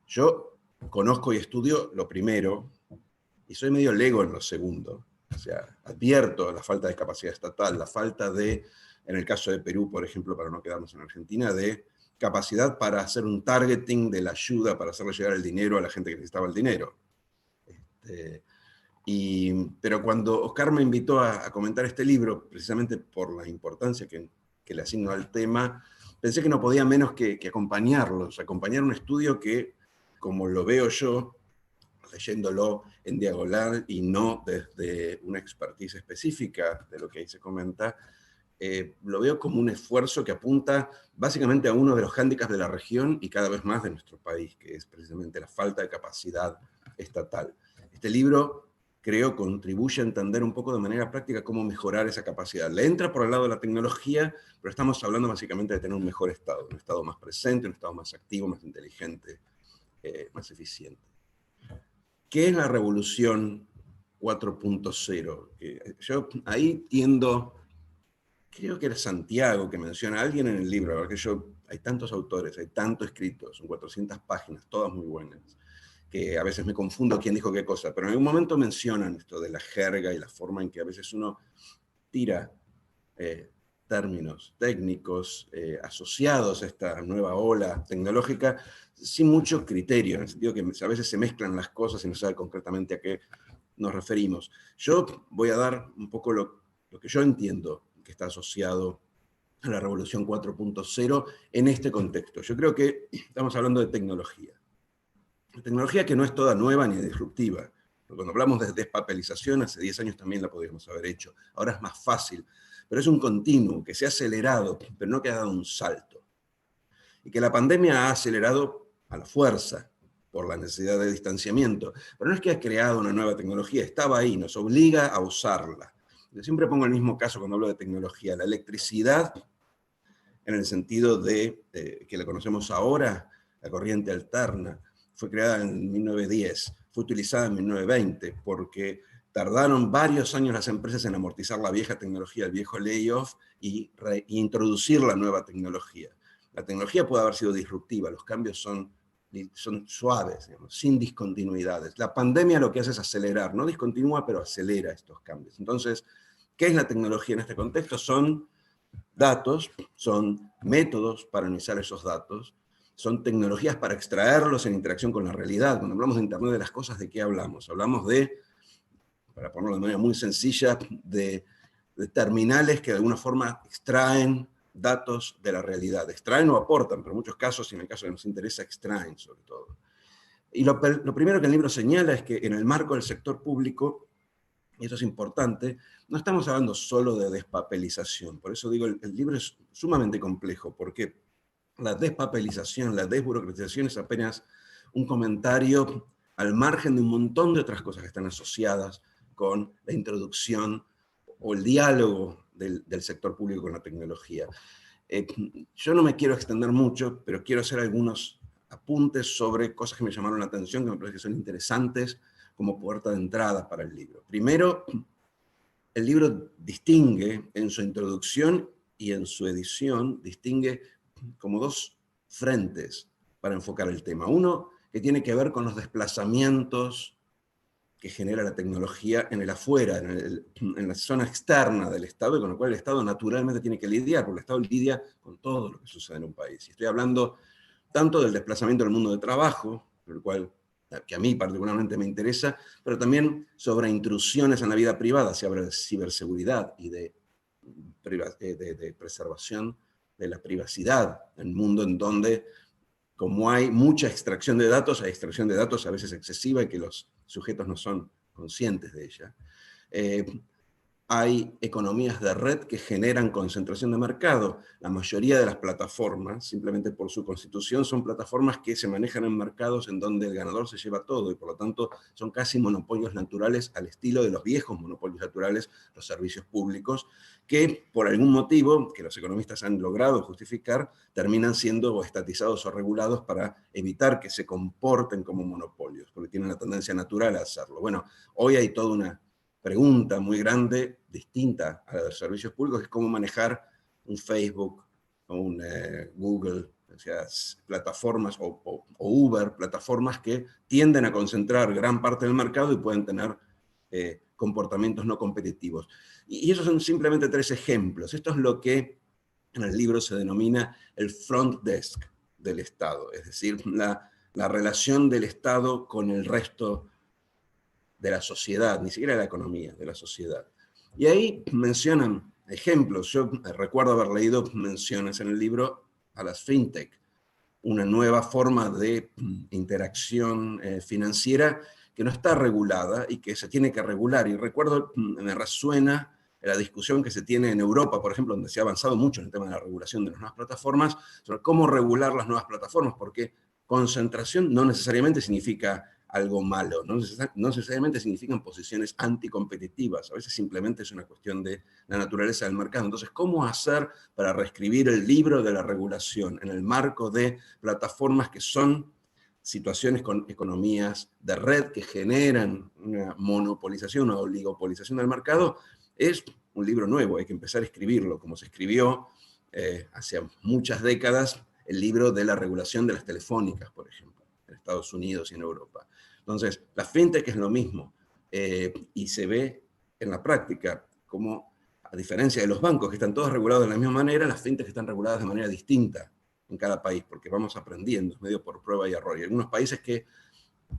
Yo conozco y estudio lo primero, y soy medio lego en lo segundo. O sea, advierto la falta de capacidad estatal, la falta de, en el caso de Perú, por ejemplo, para no quedarnos en Argentina, de capacidad para hacer un targeting de la ayuda, para hacerle llegar el dinero a la gente que necesitaba el dinero. Pero cuando Oscar me invitó a comentar este libro, precisamente por la importancia que le asigno al tema, pensé que no podía menos que acompañarlos, acompañar un estudio que, como lo veo yo, leyéndolo en diagonal y no desde una expertise específica de lo que ahí se comenta, lo veo como un esfuerzo que apunta básicamente a uno de los hándicaps de la región y cada vez más de nuestro país, que es precisamente la falta de capacidad estatal. Este libro, creo, contribuye a entender un poco de manera práctica cómo mejorar esa capacidad. Le entra por el lado de la tecnología, pero estamos hablando básicamente de tener un mejor Estado, un Estado más presente, un Estado más activo, más inteligente, más eficiente. ¿Qué es la revolución 4.0? Yo ahí tiendo, creo que era Santiago que menciona a alguien en el libro, porque hay tantos autores, hay tanto escrito, son 400 páginas, todas muy buenas, que a veces me confundo quién dijo qué cosa, pero en algún momento mencionan esto de la jerga y la forma en que a veces uno tira términos técnicos asociados a esta nueva ola tecnológica sin mucho criterio, en el sentido que a veces se mezclan las cosas y no se sabe concretamente a qué nos referimos. Yo voy a dar un poco lo que yo entiendo que está asociado a la revolución 4.0 en este contexto. Yo creo que estamos hablando de tecnología. Tecnología que no es toda nueva ni disruptiva. Cuando hablamos de despapelización, hace 10 años también la podríamos haber hecho. Ahora es más fácil, pero es un continuo que se ha acelerado, pero no que ha dado un salto. Y que la pandemia ha acelerado a la fuerza por la necesidad de distanciamiento. Pero no es que ha creado una nueva tecnología, estaba ahí, nos obliga a usarla. Yo siempre pongo el mismo caso cuando hablo de tecnología. La electricidad, en el sentido de que la conocemos ahora, la corriente alterna, fue creada en 1910, fue utilizada en 1920, porque tardaron varios años las empresas en amortizar la vieja tecnología, el viejo layoff, y introducir la nueva tecnología. La tecnología puede haber sido disruptiva, los cambios son suaves, digamos, sin discontinuidades. La pandemia lo que hace es acelerar, no discontinúa, pero acelera estos cambios. Entonces, ¿qué es la tecnología en este contexto? Son datos, son métodos para analizar esos datos, son tecnologías para extraerlos en interacción con la realidad. Cuando hablamos de Internet de las cosas, ¿de qué hablamos? Hablamos de, para ponerlo de manera muy sencilla, de terminales que de alguna forma extraen datos de la realidad. Extraen o aportan, pero en muchos casos, y en el caso que nos interesa, extraen sobre todo. Y lo primero que el libro señala es que en el marco del sector público, y eso es importante, no estamos hablando solo de despapelización. Por eso digo, el libro es sumamente complejo, porque la despapelización, la desburocratización es apenas un comentario al margen de un montón de otras cosas que están asociadas con la introducción o el diálogo del sector público con la tecnología. Yo no me quiero extender mucho, pero quiero hacer algunos apuntes sobre cosas que me llamaron la atención, que me parece que son interesantes como puerta de entrada para el libro. Primero, el libro distingue en su introducción y en su edición, distingue como dos frentes para enfocar el tema. Uno que tiene que ver con los desplazamientos que genera la tecnología en el afuera, en la zona externa del Estado, y con lo cual el Estado naturalmente tiene que lidiar, porque el Estado lidia con todo lo que sucede en un país. Y estoy hablando tanto del desplazamiento del mundo de trabajo, por el cual, que a mí particularmente me interesa, pero también sobre intrusiones en la vida privada, se habla de ciberseguridad y de de preservación de la privacidad, en un mundo en donde, como hay mucha extracción de datos, hay extracción de datos a veces excesiva y que los sujetos no son conscientes de ella. Hay economías de red que generan concentración de mercado. La mayoría de las plataformas, simplemente por su constitución, son plataformas que se manejan en mercados en donde el ganador se lleva todo y por lo tanto son casi monopolios naturales al estilo de los viejos monopolios naturales, los servicios públicos, que por algún motivo, que los economistas han logrado justificar, terminan siendo estatizados o regulados para evitar que se comporten como monopolios, porque tienen la tendencia natural a hacerlo. Bueno, hoy hay toda una pregunta muy grande, distinta a la de los servicios públicos, es cómo manejar un Facebook o un Google, o sea, plataformas, o Uber, plataformas que tienden a concentrar gran parte del mercado y pueden tener comportamientos no competitivos. Y esos son simplemente 3 ejemplos. Esto es lo que en el libro se denomina el front desk del Estado, es decir, la relación del Estado con el resto de la sociedad, ni siquiera de la economía, de la sociedad. Y ahí mencionan ejemplos. Yo recuerdo haber leído menciones en el libro a las fintech, una nueva forma de interacción financiera que no está regulada y que se tiene que regular. Y recuerdo, me resuena la discusión que se tiene en Europa, por ejemplo, donde se ha avanzado mucho en el tema de la regulación de las nuevas plataformas, sobre cómo regular las nuevas plataformas, porque concentración no necesariamente significa algo malo, no necesariamente significan posiciones anticompetitivas, a veces simplemente es una cuestión de la naturaleza del mercado. Entonces, ¿cómo hacer para reescribir el libro de la regulación en el marco de plataformas que son situaciones con economías de red que generan una monopolización, una oligopolización del mercado? Es un libro nuevo, hay que empezar a escribirlo, como se escribió hace muchas décadas el libro de la regulación de las telefónicas, por ejemplo, en Estados Unidos y en Europa. Entonces, la fintech es lo mismo, y se ve en la práctica como, a diferencia de los bancos que están todos regulados de la misma manera, las fintech están reguladas de manera distinta en cada país, porque vamos aprendiendo, medio por prueba y error. Y hay algunos países que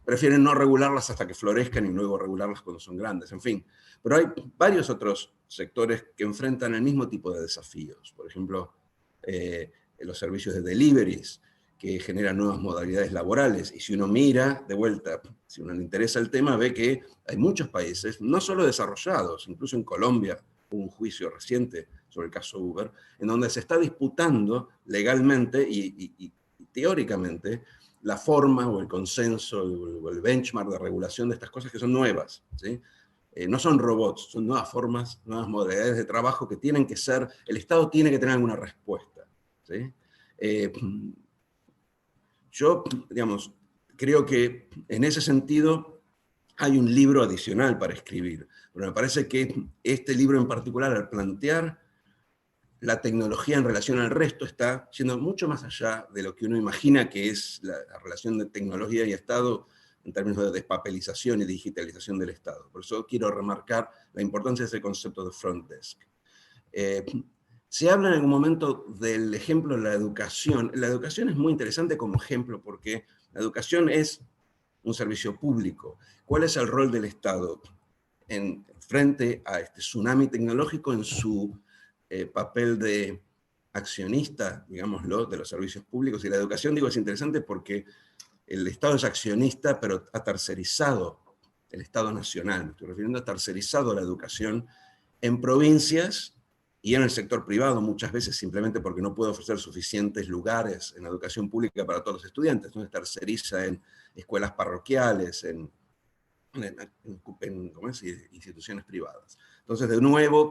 prefieren no regularlas hasta que florezcan y luego regularlas cuando son grandes, en fin. Pero hay varios otros sectores que enfrentan el mismo tipo de desafíos. Por ejemplo, los servicios de deliveries, que generan nuevas modalidades laborales. Y si uno mira, de vuelta, si uno le interesa el tema, ve que hay muchos países, no solo desarrollados, incluso en Colombia, hubo un juicio reciente sobre el caso Uber, en donde se está disputando legalmente y teóricamente la forma o el consenso o el benchmark de regulación de estas cosas que son nuevas, ¿sí? No son robots, son nuevas formas, nuevas modalidades de trabajo que tienen que ser, el Estado tiene que tener alguna respuesta, ¿sí? Yo, digamos, creo que en ese sentido hay un libro adicional para escribir, pero me parece que este libro en particular, al plantear la tecnología en relación al resto, está yendo mucho más allá de lo que uno imagina que es la relación de tecnología y Estado en términos de despapelización y digitalización del Estado. Por eso quiero remarcar la importancia de ese concepto de front desk. Se habla en algún momento del ejemplo de la educación. La educación es muy interesante como ejemplo porque la educación es un servicio público. ¿Cuál es el rol del Estado frente a este tsunami tecnológico en su papel de accionista, digámoslo, de los servicios públicos? Y la educación, digo, es interesante porque el Estado es accionista, pero ha tercerizado el Estado nacional. Me estoy refiriendo a tercerizado la educación en provincias y en el sector privado, muchas veces simplemente porque no puede ofrecer suficientes lugares en la educación pública para todos los estudiantes. Entonces terceriza en escuelas parroquiales, en instituciones privadas. Entonces, de nuevo,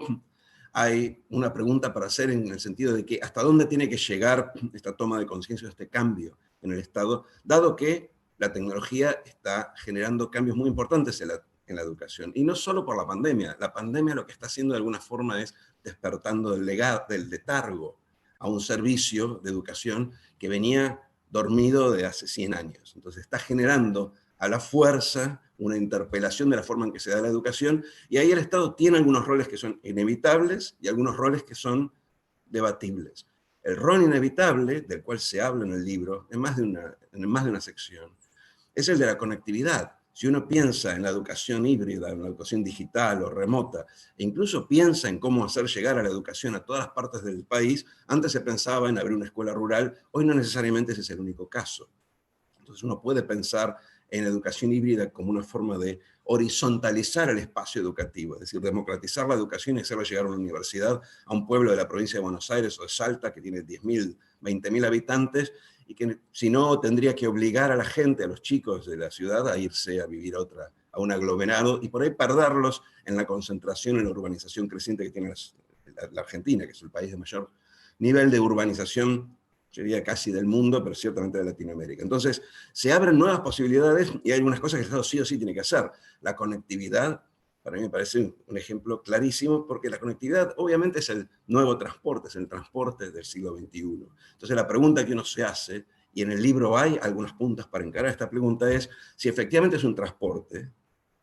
hay una pregunta para hacer en el sentido de que hasta dónde tiene que llegar esta toma de conciencia, este cambio en el Estado, dado que la tecnología está generando cambios muy importantes en la educación. Y no solo por la pandemia. La pandemia lo que está haciendo de alguna forma es despertando del letargo a un servicio de educación que venía dormido de hace 100 años. Entonces está generando a la fuerza una interpelación de la forma en que se da la educación, y ahí el Estado tiene algunos roles que son inevitables y algunos roles que son debatibles. El rol inevitable, del cual se habla en el libro, en más de una sección, es el de la conectividad. si uno piensa en la educación híbrida, en la educación digital o remota, e incluso piensa en cómo hacer llegar a la educación a todas las partes del país, antes se pensaba en abrir una escuela rural, hoy no necesariamente ese es el único caso. Entonces uno puede pensar en educación híbrida como una forma de horizontalizar el espacio educativo, es decir, democratizar la educación y hacerla llegar a una universidad a un pueblo de la provincia de Buenos Aires o de Salta que tiene 10.000, 20.000 habitantes y que si no tendría que obligar a la gente, a los chicos de la ciudad a irse a vivir a un aglomerado y por ahí perderlos en la concentración, en la urbanización creciente que tiene la Argentina, que es el país de mayor nivel de urbanización, sería casi del mundo, pero ciertamente de Latinoamérica. Entonces, se abren nuevas posibilidades y hay algunas cosas que el Estado sí o sí tiene que hacer. La conectividad, para mí me parece un ejemplo clarísimo, porque la conectividad obviamente es el nuevo transporte, es el transporte del siglo XXI. Entonces, la pregunta que uno se hace, y en el libro hay algunas puntas para encarar esta pregunta, es si efectivamente es un transporte,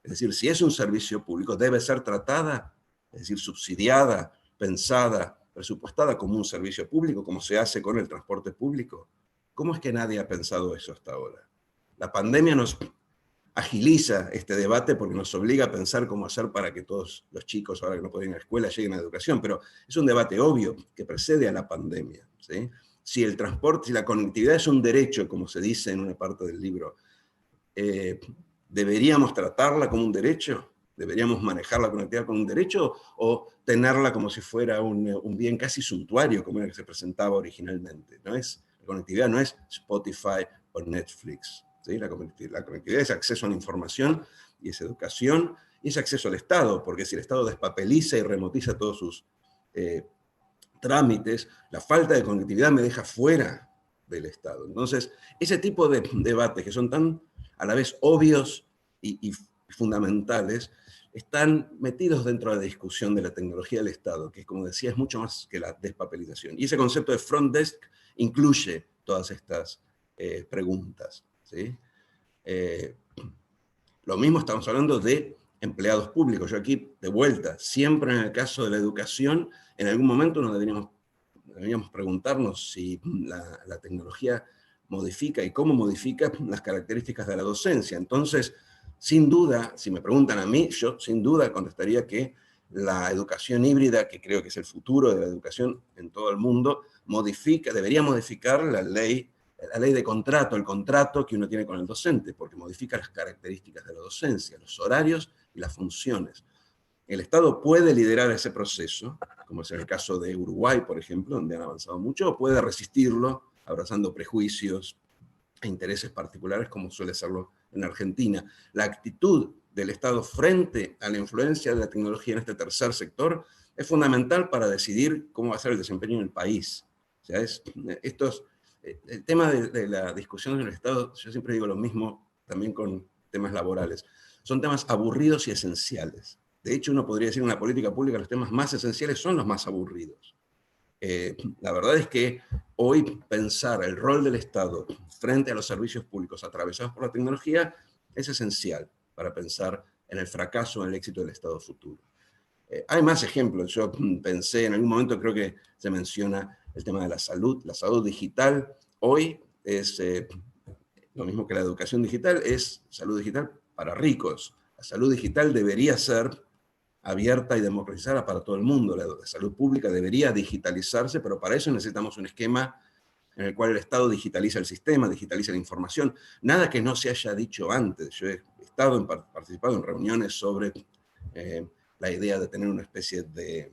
es decir, si es un servicio público, debe ser tratada, es decir, subsidiada, pensada, presupuestada como un servicio público, como se hace con el transporte público. ¿Cómo es que nadie ha pensado eso hasta ahora? La pandemia nos agiliza este debate porque nos obliga a pensar cómo hacer para que todos los chicos, ahora que no pueden ir a la escuela, lleguen a la educación, pero es un debate obvio que precede a la pandemia, ¿sí? Si el transporte, si la conectividad es un derecho, como se dice en una parte del libro, ¿deberíamos tratarla como un derecho? ¿Deberíamos manejar la conectividad como un derecho o tenerla como si fuera un bien casi suntuario, como era que se presentaba originalmente? La conectividad no es Spotify o Netflix. ¿Sí? La conectividad es acceso a la información y es educación y es acceso al Estado, porque si el Estado despapeliza y remotiza todos sus trámites, la falta de conectividad me deja fuera del Estado. Entonces, ese tipo de debates que son tan a la vez obvios y fundamentales, están metidos dentro de la discusión de la tecnología del Estado, que como decía es mucho más que la despapelización. Y ese concepto de front desk incluye todas estas preguntas, ¿sí? Lo mismo estamos hablando de empleados públicos. Yo aquí, de vuelta, siempre en el caso de la educación, en algún momento nos deberíamos preguntarnos si la tecnología modifica y cómo modifica las características de la docencia. Entonces, sin duda, si me preguntan a mí, yo sin duda contestaría que la educación híbrida, que creo que es el futuro de la educación en todo el mundo, debería modificar la ley de contrato, el contrato que uno tiene con el docente, porque modifica las características de la docencia, los horarios y las funciones. El Estado puede liderar ese proceso, como es el caso de Uruguay, por ejemplo, donde han avanzado mucho, o puede resistirlo, abrazando prejuicios e intereses particulares, como suele serlo en Argentina. La actitud del Estado frente a la influencia de la tecnología en este tercer sector es fundamental para decidir cómo va a ser el desempeño en el país. O sea, el tema de la discusión en el Estado, yo siempre digo lo mismo también con temas laborales, son temas aburridos y esenciales. De hecho, uno podría decir en la política pública los temas más esenciales son los más aburridos. La verdad es que hoy pensar el rol del Estado frente a los servicios públicos atravesados por la tecnología es esencial para pensar en el fracaso o en el éxito del Estado futuro. Hay más ejemplos. Yo pensé, en algún momento creo que se menciona el tema de la salud digital. Hoy es lo mismo que la educación digital, es salud digital para ricos. La salud digital debería ser abierta y democratizada para todo el mundo. La salud pública debería digitalizarse, pero para eso necesitamos un esquema en el cual el Estado digitaliza el sistema, digitaliza la información. Nada que no se haya dicho antes. Yo he participado en reuniones sobre la idea de tener una especie de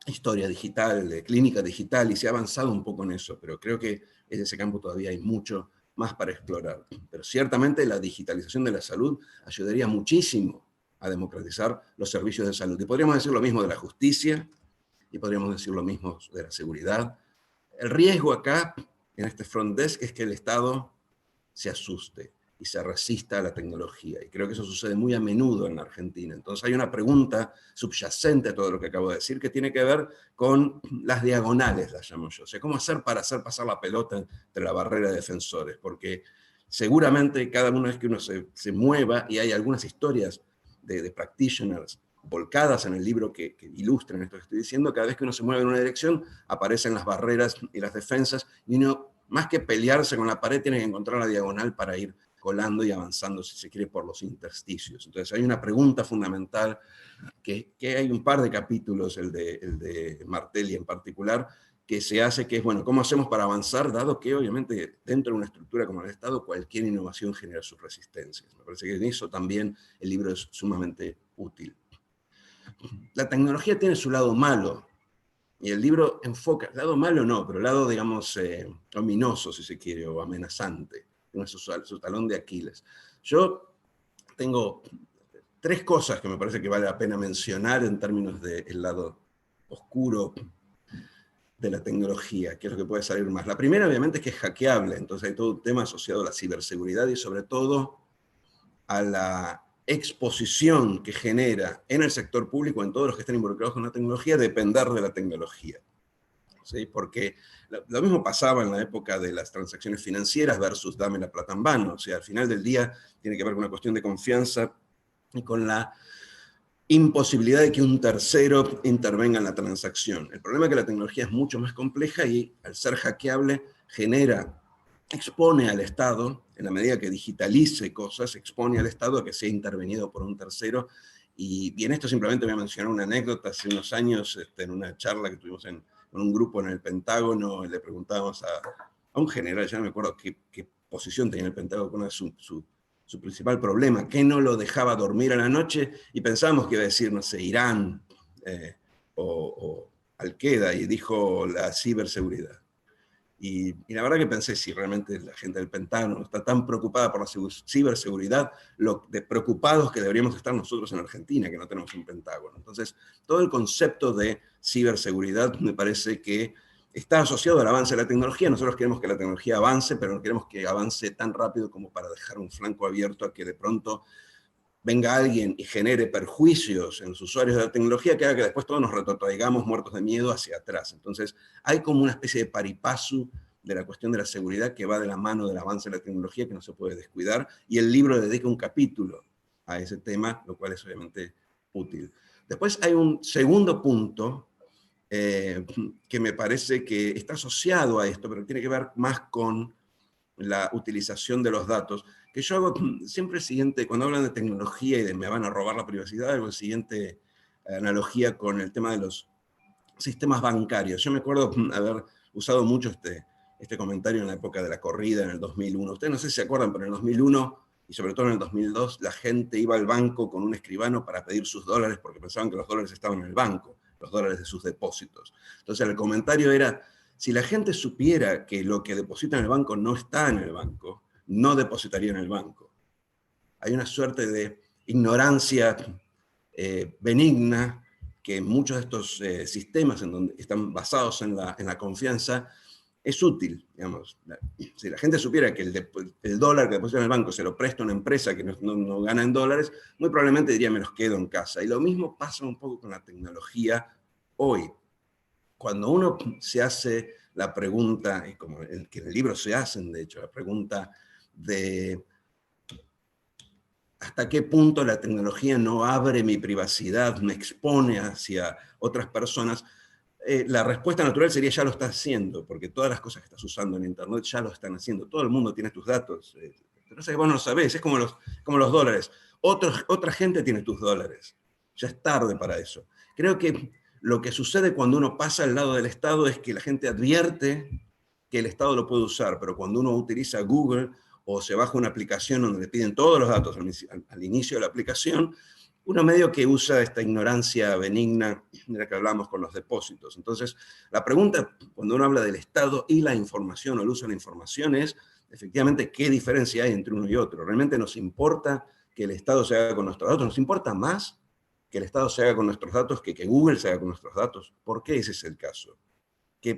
historia digital, de clínica digital, y se ha avanzado un poco en eso, pero creo que en ese campo todavía hay mucho más para explorar. Pero ciertamente la digitalización de la salud ayudaría muchísimo a democratizar los servicios de salud. Y podríamos decir lo mismo de la justicia, y podríamos decir lo mismo de la seguridad. El riesgo acá, en este front desk, es que el Estado se asuste y se resista a la tecnología. Y creo que eso sucede muy a menudo en la Argentina. Entonces hay una pregunta subyacente a todo lo que acabo de decir que tiene que ver con las diagonales, las llamo yo. O sea, ¿cómo hacer para hacer pasar la pelota entre la barrera de defensores? Porque seguramente cada una vez que uno se mueva, y hay algunas historias de practitioners volcadas en el libro que ilustran esto que estoy diciendo, cada vez que uno se mueve en una dirección, aparecen las barreras y las defensas, y uno, más que pelearse con la pared, tiene que encontrar la diagonal para ir colando y avanzando, si se quiere, por los intersticios. Entonces hay una pregunta fundamental, que hay un par de capítulos, el de Martelli en particular, que se hace, que es, bueno, ¿cómo hacemos para avanzar? Dado que, obviamente, dentro de una estructura como el Estado, cualquier innovación genera sus resistencias. Me parece que en eso también el libro es sumamente útil. La tecnología tiene su lado malo, y el libro enfoca, lado malo no, pero lado, digamos, ominoso, si se quiere, o amenazante, tiene su talón de Aquiles. Yo tengo 3 cosas que me parece que vale la pena mencionar en términos del lado oscuro de la tecnología, que es lo que puede salir más. La primera, obviamente, es que es hackeable, entonces hay todo un tema asociado a la ciberseguridad y sobre todo a la exposición que genera en el sector público, en todos los que están involucrados con la tecnología, depender de la tecnología. ¿Sí? Porque lo mismo pasaba en la época de las transacciones financieras versus dame la plata en vano. O sea, al final del día tiene que ver con una cuestión de confianza y con la imposibilidad de que un tercero intervenga en la transacción. El problema es que la tecnología es mucho más compleja y al ser hackeable expone al Estado, en la medida que digitalice cosas, expone al Estado a que sea intervenido por un tercero. Y en esto simplemente voy a mencionar una anécdota. Hace unos años, en una charla que tuvimos con un grupo en el Pentágono, le preguntábamos a un general, ya no me acuerdo qué posición tenía el Pentágono, con su principal problema, que no lo dejaba dormir a la noche, y pensábamos que iba a decir, no sé, Irán o Al-Qaeda, y dijo la ciberseguridad. Y la verdad que pensé, si realmente la gente del Pentágono está tan preocupada por la ciberseguridad, lo de preocupados que deberíamos estar nosotros en Argentina, que no tenemos un Pentágono. Entonces, todo el concepto de ciberseguridad me parece que está asociado al avance de la tecnología. Nosotros queremos que la tecnología avance, pero no queremos que avance tan rápido como para dejar un flanco abierto a que de pronto venga alguien y genere perjuicios en los usuarios de la tecnología que haga que después todos nos retrotraigamos muertos de miedo hacia atrás. Entonces, hay como una especie de paripasu de la cuestión de la seguridad que va de la mano del avance de la tecnología que no se puede descuidar, y el libro dedica un capítulo a ese tema, lo cual es obviamente útil. Después hay un segundo punto que me parece que está asociado a esto, pero tiene que ver más con la utilización de los datos, que yo hago siempre el siguiente, cuando hablan de tecnología y de me van a robar la privacidad, hago el siguiente analogía con el tema de los sistemas bancarios. Yo me acuerdo haber usado mucho este comentario en la época de la corrida, en el 2001. Ustedes no sé si se acuerdan, pero en el 2001 y sobre todo en el 2002, la gente iba al banco con un escribano para pedir sus dólares porque pensaban que los dólares estaban en el banco, los dólares de sus depósitos. Entonces el comentario era, si la gente supiera que lo que deposita en el banco no está en el banco, no depositaría en el banco. Hay una suerte de ignorancia benigna que en muchos de estos sistemas en donde están basados en la confianza es útil, digamos. Si la gente supiera que el dólar que deposita en el banco se lo presta a una empresa que no gana en dólares, muy probablemente diría me los quedo en casa. Y lo mismo pasa un poco con la tecnología hoy. Cuando uno se hace la pregunta, y como que en el libro se hacen, de hecho, la pregunta de hasta qué punto la tecnología no abre mi privacidad, me expone hacia otras personas, la respuesta natural sería ya lo está haciendo, porque todas las cosas que estás usando en Internet ya lo están haciendo. Todo el mundo tiene tus datos. Pero sé que vos no lo sabés, es como los dólares. Otra gente tiene tus dólares. Ya es tarde para eso. Creo que lo que sucede cuando uno pasa al lado del Estado es que la gente advierte que el Estado lo puede usar, pero cuando uno utiliza Google o se baja una aplicación donde le piden todos los datos al inicio de la aplicación, uno medio que usa esta ignorancia benigna de la que hablamos con los depósitos. Entonces, la pregunta cuando uno habla del Estado y la información o el uso de la información es, efectivamente, ¿qué diferencia hay entre uno y otro? ¿Realmente nos importa que el Estado se haga con nuestros datos? ¿Nos importa más que el Estado se haga con nuestros datos que Google se haga con nuestros datos? ¿Por qué ese es el caso?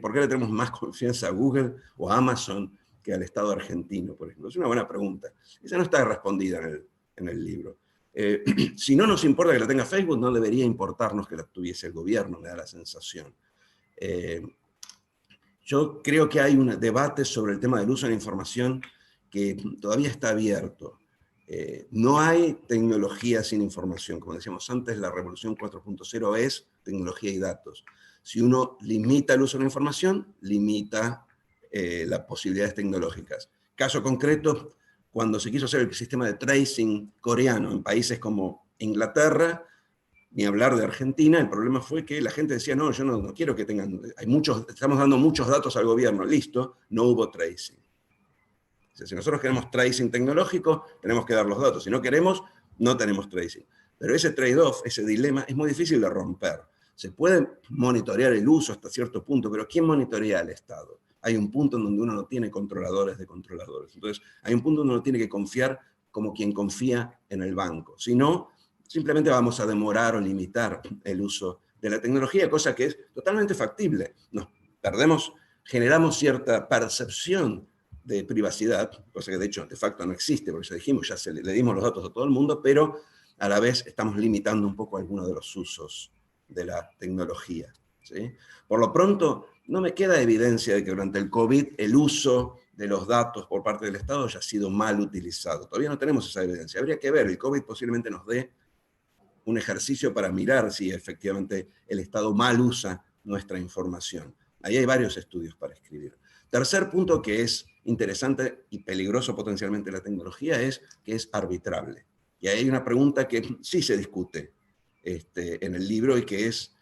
¿Por qué le tenemos más confianza a Google o a Amazon que al Estado argentino, por ejemplo? Es una buena pregunta. Esa no está respondida en el libro. Si no nos importa que la tenga Facebook, no debería importarnos que la tuviese el gobierno, me da la sensación. Yo creo que hay un debate sobre el tema del uso de la información que todavía está abierto. No hay tecnología sin información. Como decíamos antes, la revolución 4.0 es tecnología y datos. Si uno limita el uso de la información, limita las posibilidades tecnológicas. Caso concreto, cuando se quiso hacer el sistema de tracing coreano en países como Inglaterra, ni hablar de Argentina, el problema fue que la gente decía, no, yo no quiero que tengan, estamos dando muchos datos al gobierno, listo, no hubo tracing. O sea, si nosotros queremos tracing tecnológico, tenemos que dar los datos, si no queremos, no tenemos tracing. Pero ese trade-off, ese dilema, es muy difícil de romper. Se puede monitorear el uso hasta cierto punto, pero ¿quién monitorea al Estado? Hay un punto en donde uno no tiene controladores de controladores. Entonces, hay un punto donde uno tiene que confiar como quien confía en el banco. Si no, simplemente vamos a demorar o limitar el uso de la tecnología, cosa que es totalmente factible. Nos perdemos, generamos cierta percepción de privacidad, cosa que de hecho de facto no existe, porque ya dijimos, ya le dimos los datos a todo el mundo, pero a la vez estamos limitando un poco algunos de los usos de la tecnología, ¿sí? Por lo pronto, no me queda evidencia de que durante el COVID el uso de los datos por parte del Estado haya sido mal utilizado. Todavía no tenemos esa evidencia. Habría que ver, el COVID posiblemente nos dé un ejercicio para mirar si efectivamente el Estado mal usa nuestra información. Ahí hay varios estudios para escribir. Tercer punto que es interesante y peligroso potencialmente la tecnología es que es arbitrable. Y ahí hay una pregunta que sí se discute en el libro y que es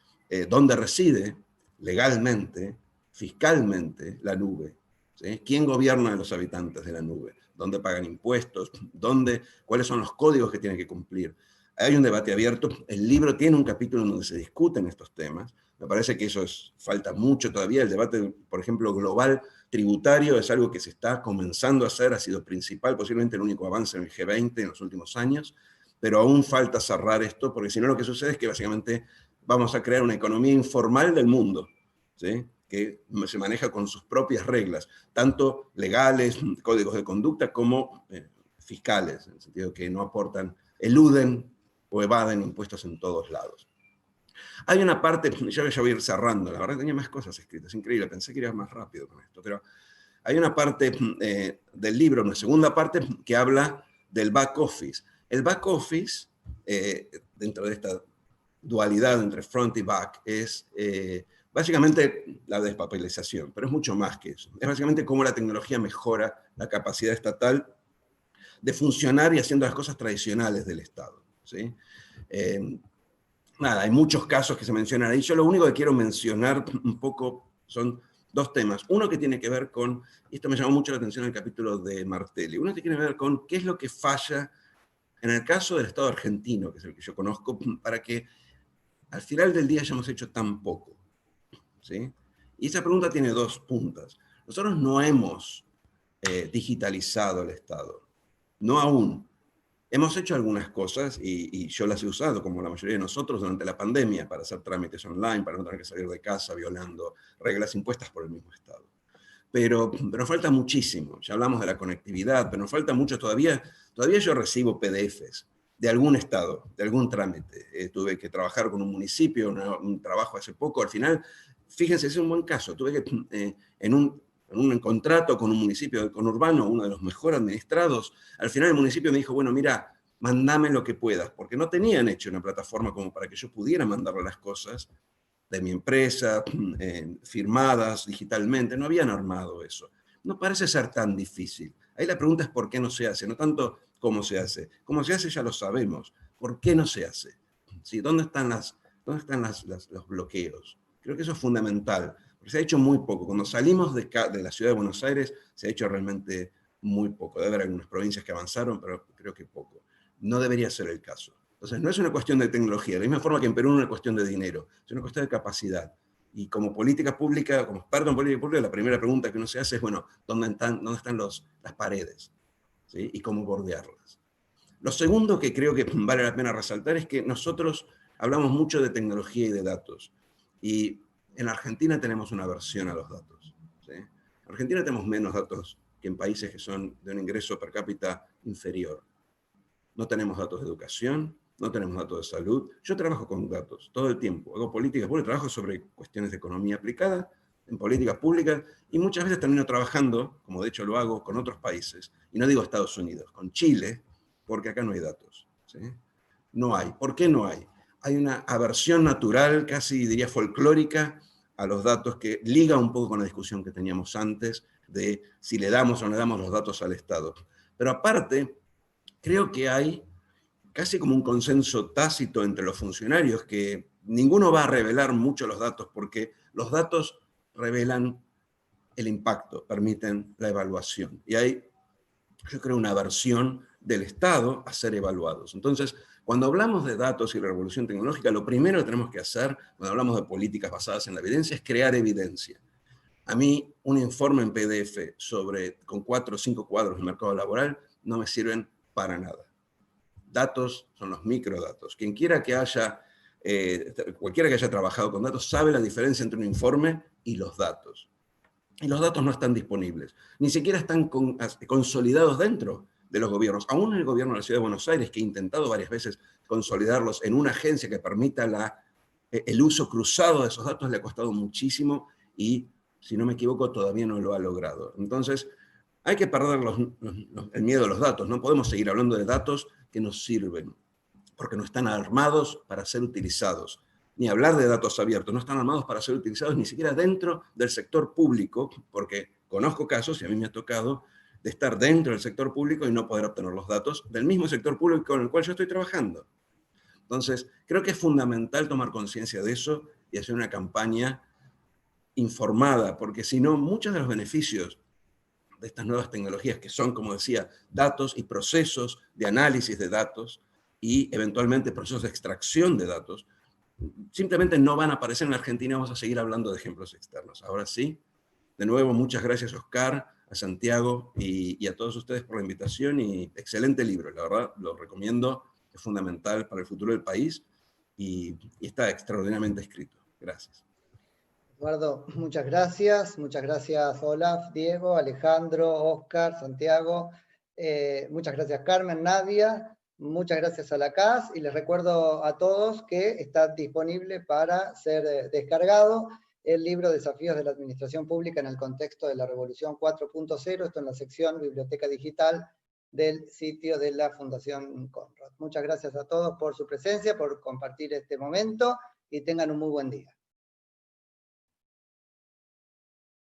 ¿dónde reside legalmente, fiscalmente la nube? ¿Sí? ¿Quién gobierna a los habitantes de la nube? ¿Dónde pagan impuestos? ¿Cuáles son los códigos que tienen que cumplir? Hay un debate abierto. El libro tiene un capítulo en donde se discuten estos temas. Me parece que eso falta mucho todavía. El debate, por ejemplo, global tributario es algo que se está comenzando a hacer, ha sido principal, posiblemente el único avance en el G20 en los últimos años, pero aún falta cerrar esto, porque si no lo que sucede es que básicamente vamos a crear una economía informal del mundo, ¿sí? Que se maneja con sus propias reglas, tanto legales, códigos de conducta, como fiscales, en el sentido que no aportan, eluden o evaden impuestos en todos lados. Hay una parte, yo voy a ir cerrando, la verdad tenía más cosas escritas, increíble, pensé que iba más rápido con esto, pero hay una parte del libro, una segunda parte, que habla del back office. El back office, dentro de esta dualidad entre front y back, es básicamente la despapelización, pero es mucho más que eso. Es básicamente cómo la tecnología mejora la capacidad estatal de funcionar y haciendo las cosas tradicionales del Estado, ¿sí? Nada, hay muchos casos que se mencionan ahí. Yo lo único que quiero mencionar un poco son dos temas. Uno que tiene que ver con, y esto me llamó mucho la atención en el capítulo de Martelli, uno que tiene que ver con qué es lo que falla en el caso del Estado argentino, que es el que yo conozco, para que al final del día hayamos hecho tan poco, ¿sí? Y esa pregunta tiene dos puntas. Nosotros no hemos digitalizado el Estado, no aún. Hemos hecho algunas cosas, y yo las he usado, como la mayoría de nosotros, durante la pandemia, para hacer trámites online, para no tener que salir de casa violando reglas impuestas por el mismo Estado. Pero falta muchísimo. Ya hablamos de la conectividad, pero nos falta mucho todavía. Todavía yo recibo PDFs de algún Estado, de algún trámite. Tuve que trabajar con un municipio, un trabajo hace poco. Al final, fíjense, es un buen caso. Tuve que, en un contrato con un municipio conurbano, uno de los mejor administrados, al final el municipio me dijo, bueno, mira, mandame lo que puedas, porque no tenían hecho una plataforma como para que yo pudiera mandarle las cosas de mi empresa, firmadas digitalmente, no habían armado eso. No parece ser tan difícil. Ahí la pregunta es por qué no se hace, no tanto cómo se hace. Cómo se hace ya lo sabemos. ¿Por qué no se hace? ¿Sí? ¿Dónde están los bloqueos? Creo que eso es fundamental. Porque se ha hecho muy poco. Cuando salimos de la ciudad de Buenos Aires, se ha hecho realmente muy poco. Debe haber algunas provincias que avanzaron, pero creo que poco. No debería ser el caso. Entonces, no es una cuestión de tecnología, de la misma forma que en Perú no es una cuestión de dinero, es una cuestión de capacidad. Y como política pública, como experto en política pública, la primera pregunta que uno se hace es, bueno, ¿dónde están las paredes? ¿Sí? Y cómo bordearlas. Lo segundo que creo que vale la pena resaltar es que nosotros hablamos mucho de tecnología y de datos. Y en Argentina tenemos una aversión a los datos, ¿sí? En Argentina tenemos menos datos que en países que son de un ingreso per cápita inferior. No tenemos datos de educación, no tenemos datos de salud. Yo trabajo con datos todo el tiempo, hago políticas públicas, trabajo sobre cuestiones de economía aplicada, en políticas públicas, y muchas veces termino trabajando, como de hecho lo hago, con otros países, y no digo Estados Unidos, con Chile, porque acá no hay datos, ¿sí? No hay. ¿Por qué no hay? Hay una aversión natural, casi diría folclórica, a los datos que liga un poco con la discusión que teníamos antes de si le damos o no le damos los datos al Estado. Pero aparte, creo que hay casi como un consenso tácito entre los funcionarios que ninguno va a revelar mucho los datos, porque los datos revelan el impacto, permiten la evaluación. Y hay, yo creo, una aversión del Estado a ser evaluados. Entonces, cuando hablamos de datos y revolución tecnológica, lo primero que tenemos que hacer, cuando hablamos de políticas basadas en la evidencia, es crear evidencia. A mí, un informe en PDF con 4 o 5 cuadros del mercado laboral no me sirven para nada. Datos son los microdatos. Cualquiera que haya trabajado con datos sabe la diferencia entre un informe y los datos. Y los datos no están disponibles. Ni siquiera están consolidados dentro de los gobiernos. Aún el gobierno de la Ciudad de Buenos Aires, que ha intentado varias veces consolidarlos en una agencia que permita el uso cruzado de esos datos, le ha costado muchísimo y, si no me equivoco, todavía no lo ha logrado. Entonces, hay que perder el miedo a los datos. No podemos seguir hablando de datos que nos sirven, porque no están armados para ser utilizados. Ni hablar de datos abiertos, no están armados para ser utilizados ni siquiera dentro del sector público, porque conozco casos, y a mí me ha tocado, de estar dentro del sector público y no poder obtener los datos del mismo sector público con el cual yo estoy trabajando. Entonces, creo que es fundamental tomar conciencia de eso y hacer una campaña informada, porque si no, muchos de los beneficios de estas nuevas tecnologías, que son, como decía, datos y procesos de análisis de datos y eventualmente procesos de extracción de datos, simplemente no van a aparecer en la Argentina. Vamos a seguir hablando de ejemplos externos. Ahora sí, de nuevo, muchas gracias, Oscar, a Santiago y a todos ustedes por la invitación, y excelente libro, la verdad, lo recomiendo, es fundamental para el futuro del país y está extraordinariamente escrito. Gracias. Eduardo, muchas gracias Olaf, Diego, Alejandro, Oscar, Santiago, muchas gracias Carmen, Nadia, muchas gracias a la CAS, y les recuerdo a todos que está disponible para ser descargado el libro Desafíos de la Administración Pública en el contexto de la Revolución 4.0, esto en la sección Biblioteca Digital del sitio de la Fundación Conrad. Muchas gracias a todos por su presencia, por compartir este momento, y tengan un muy buen día.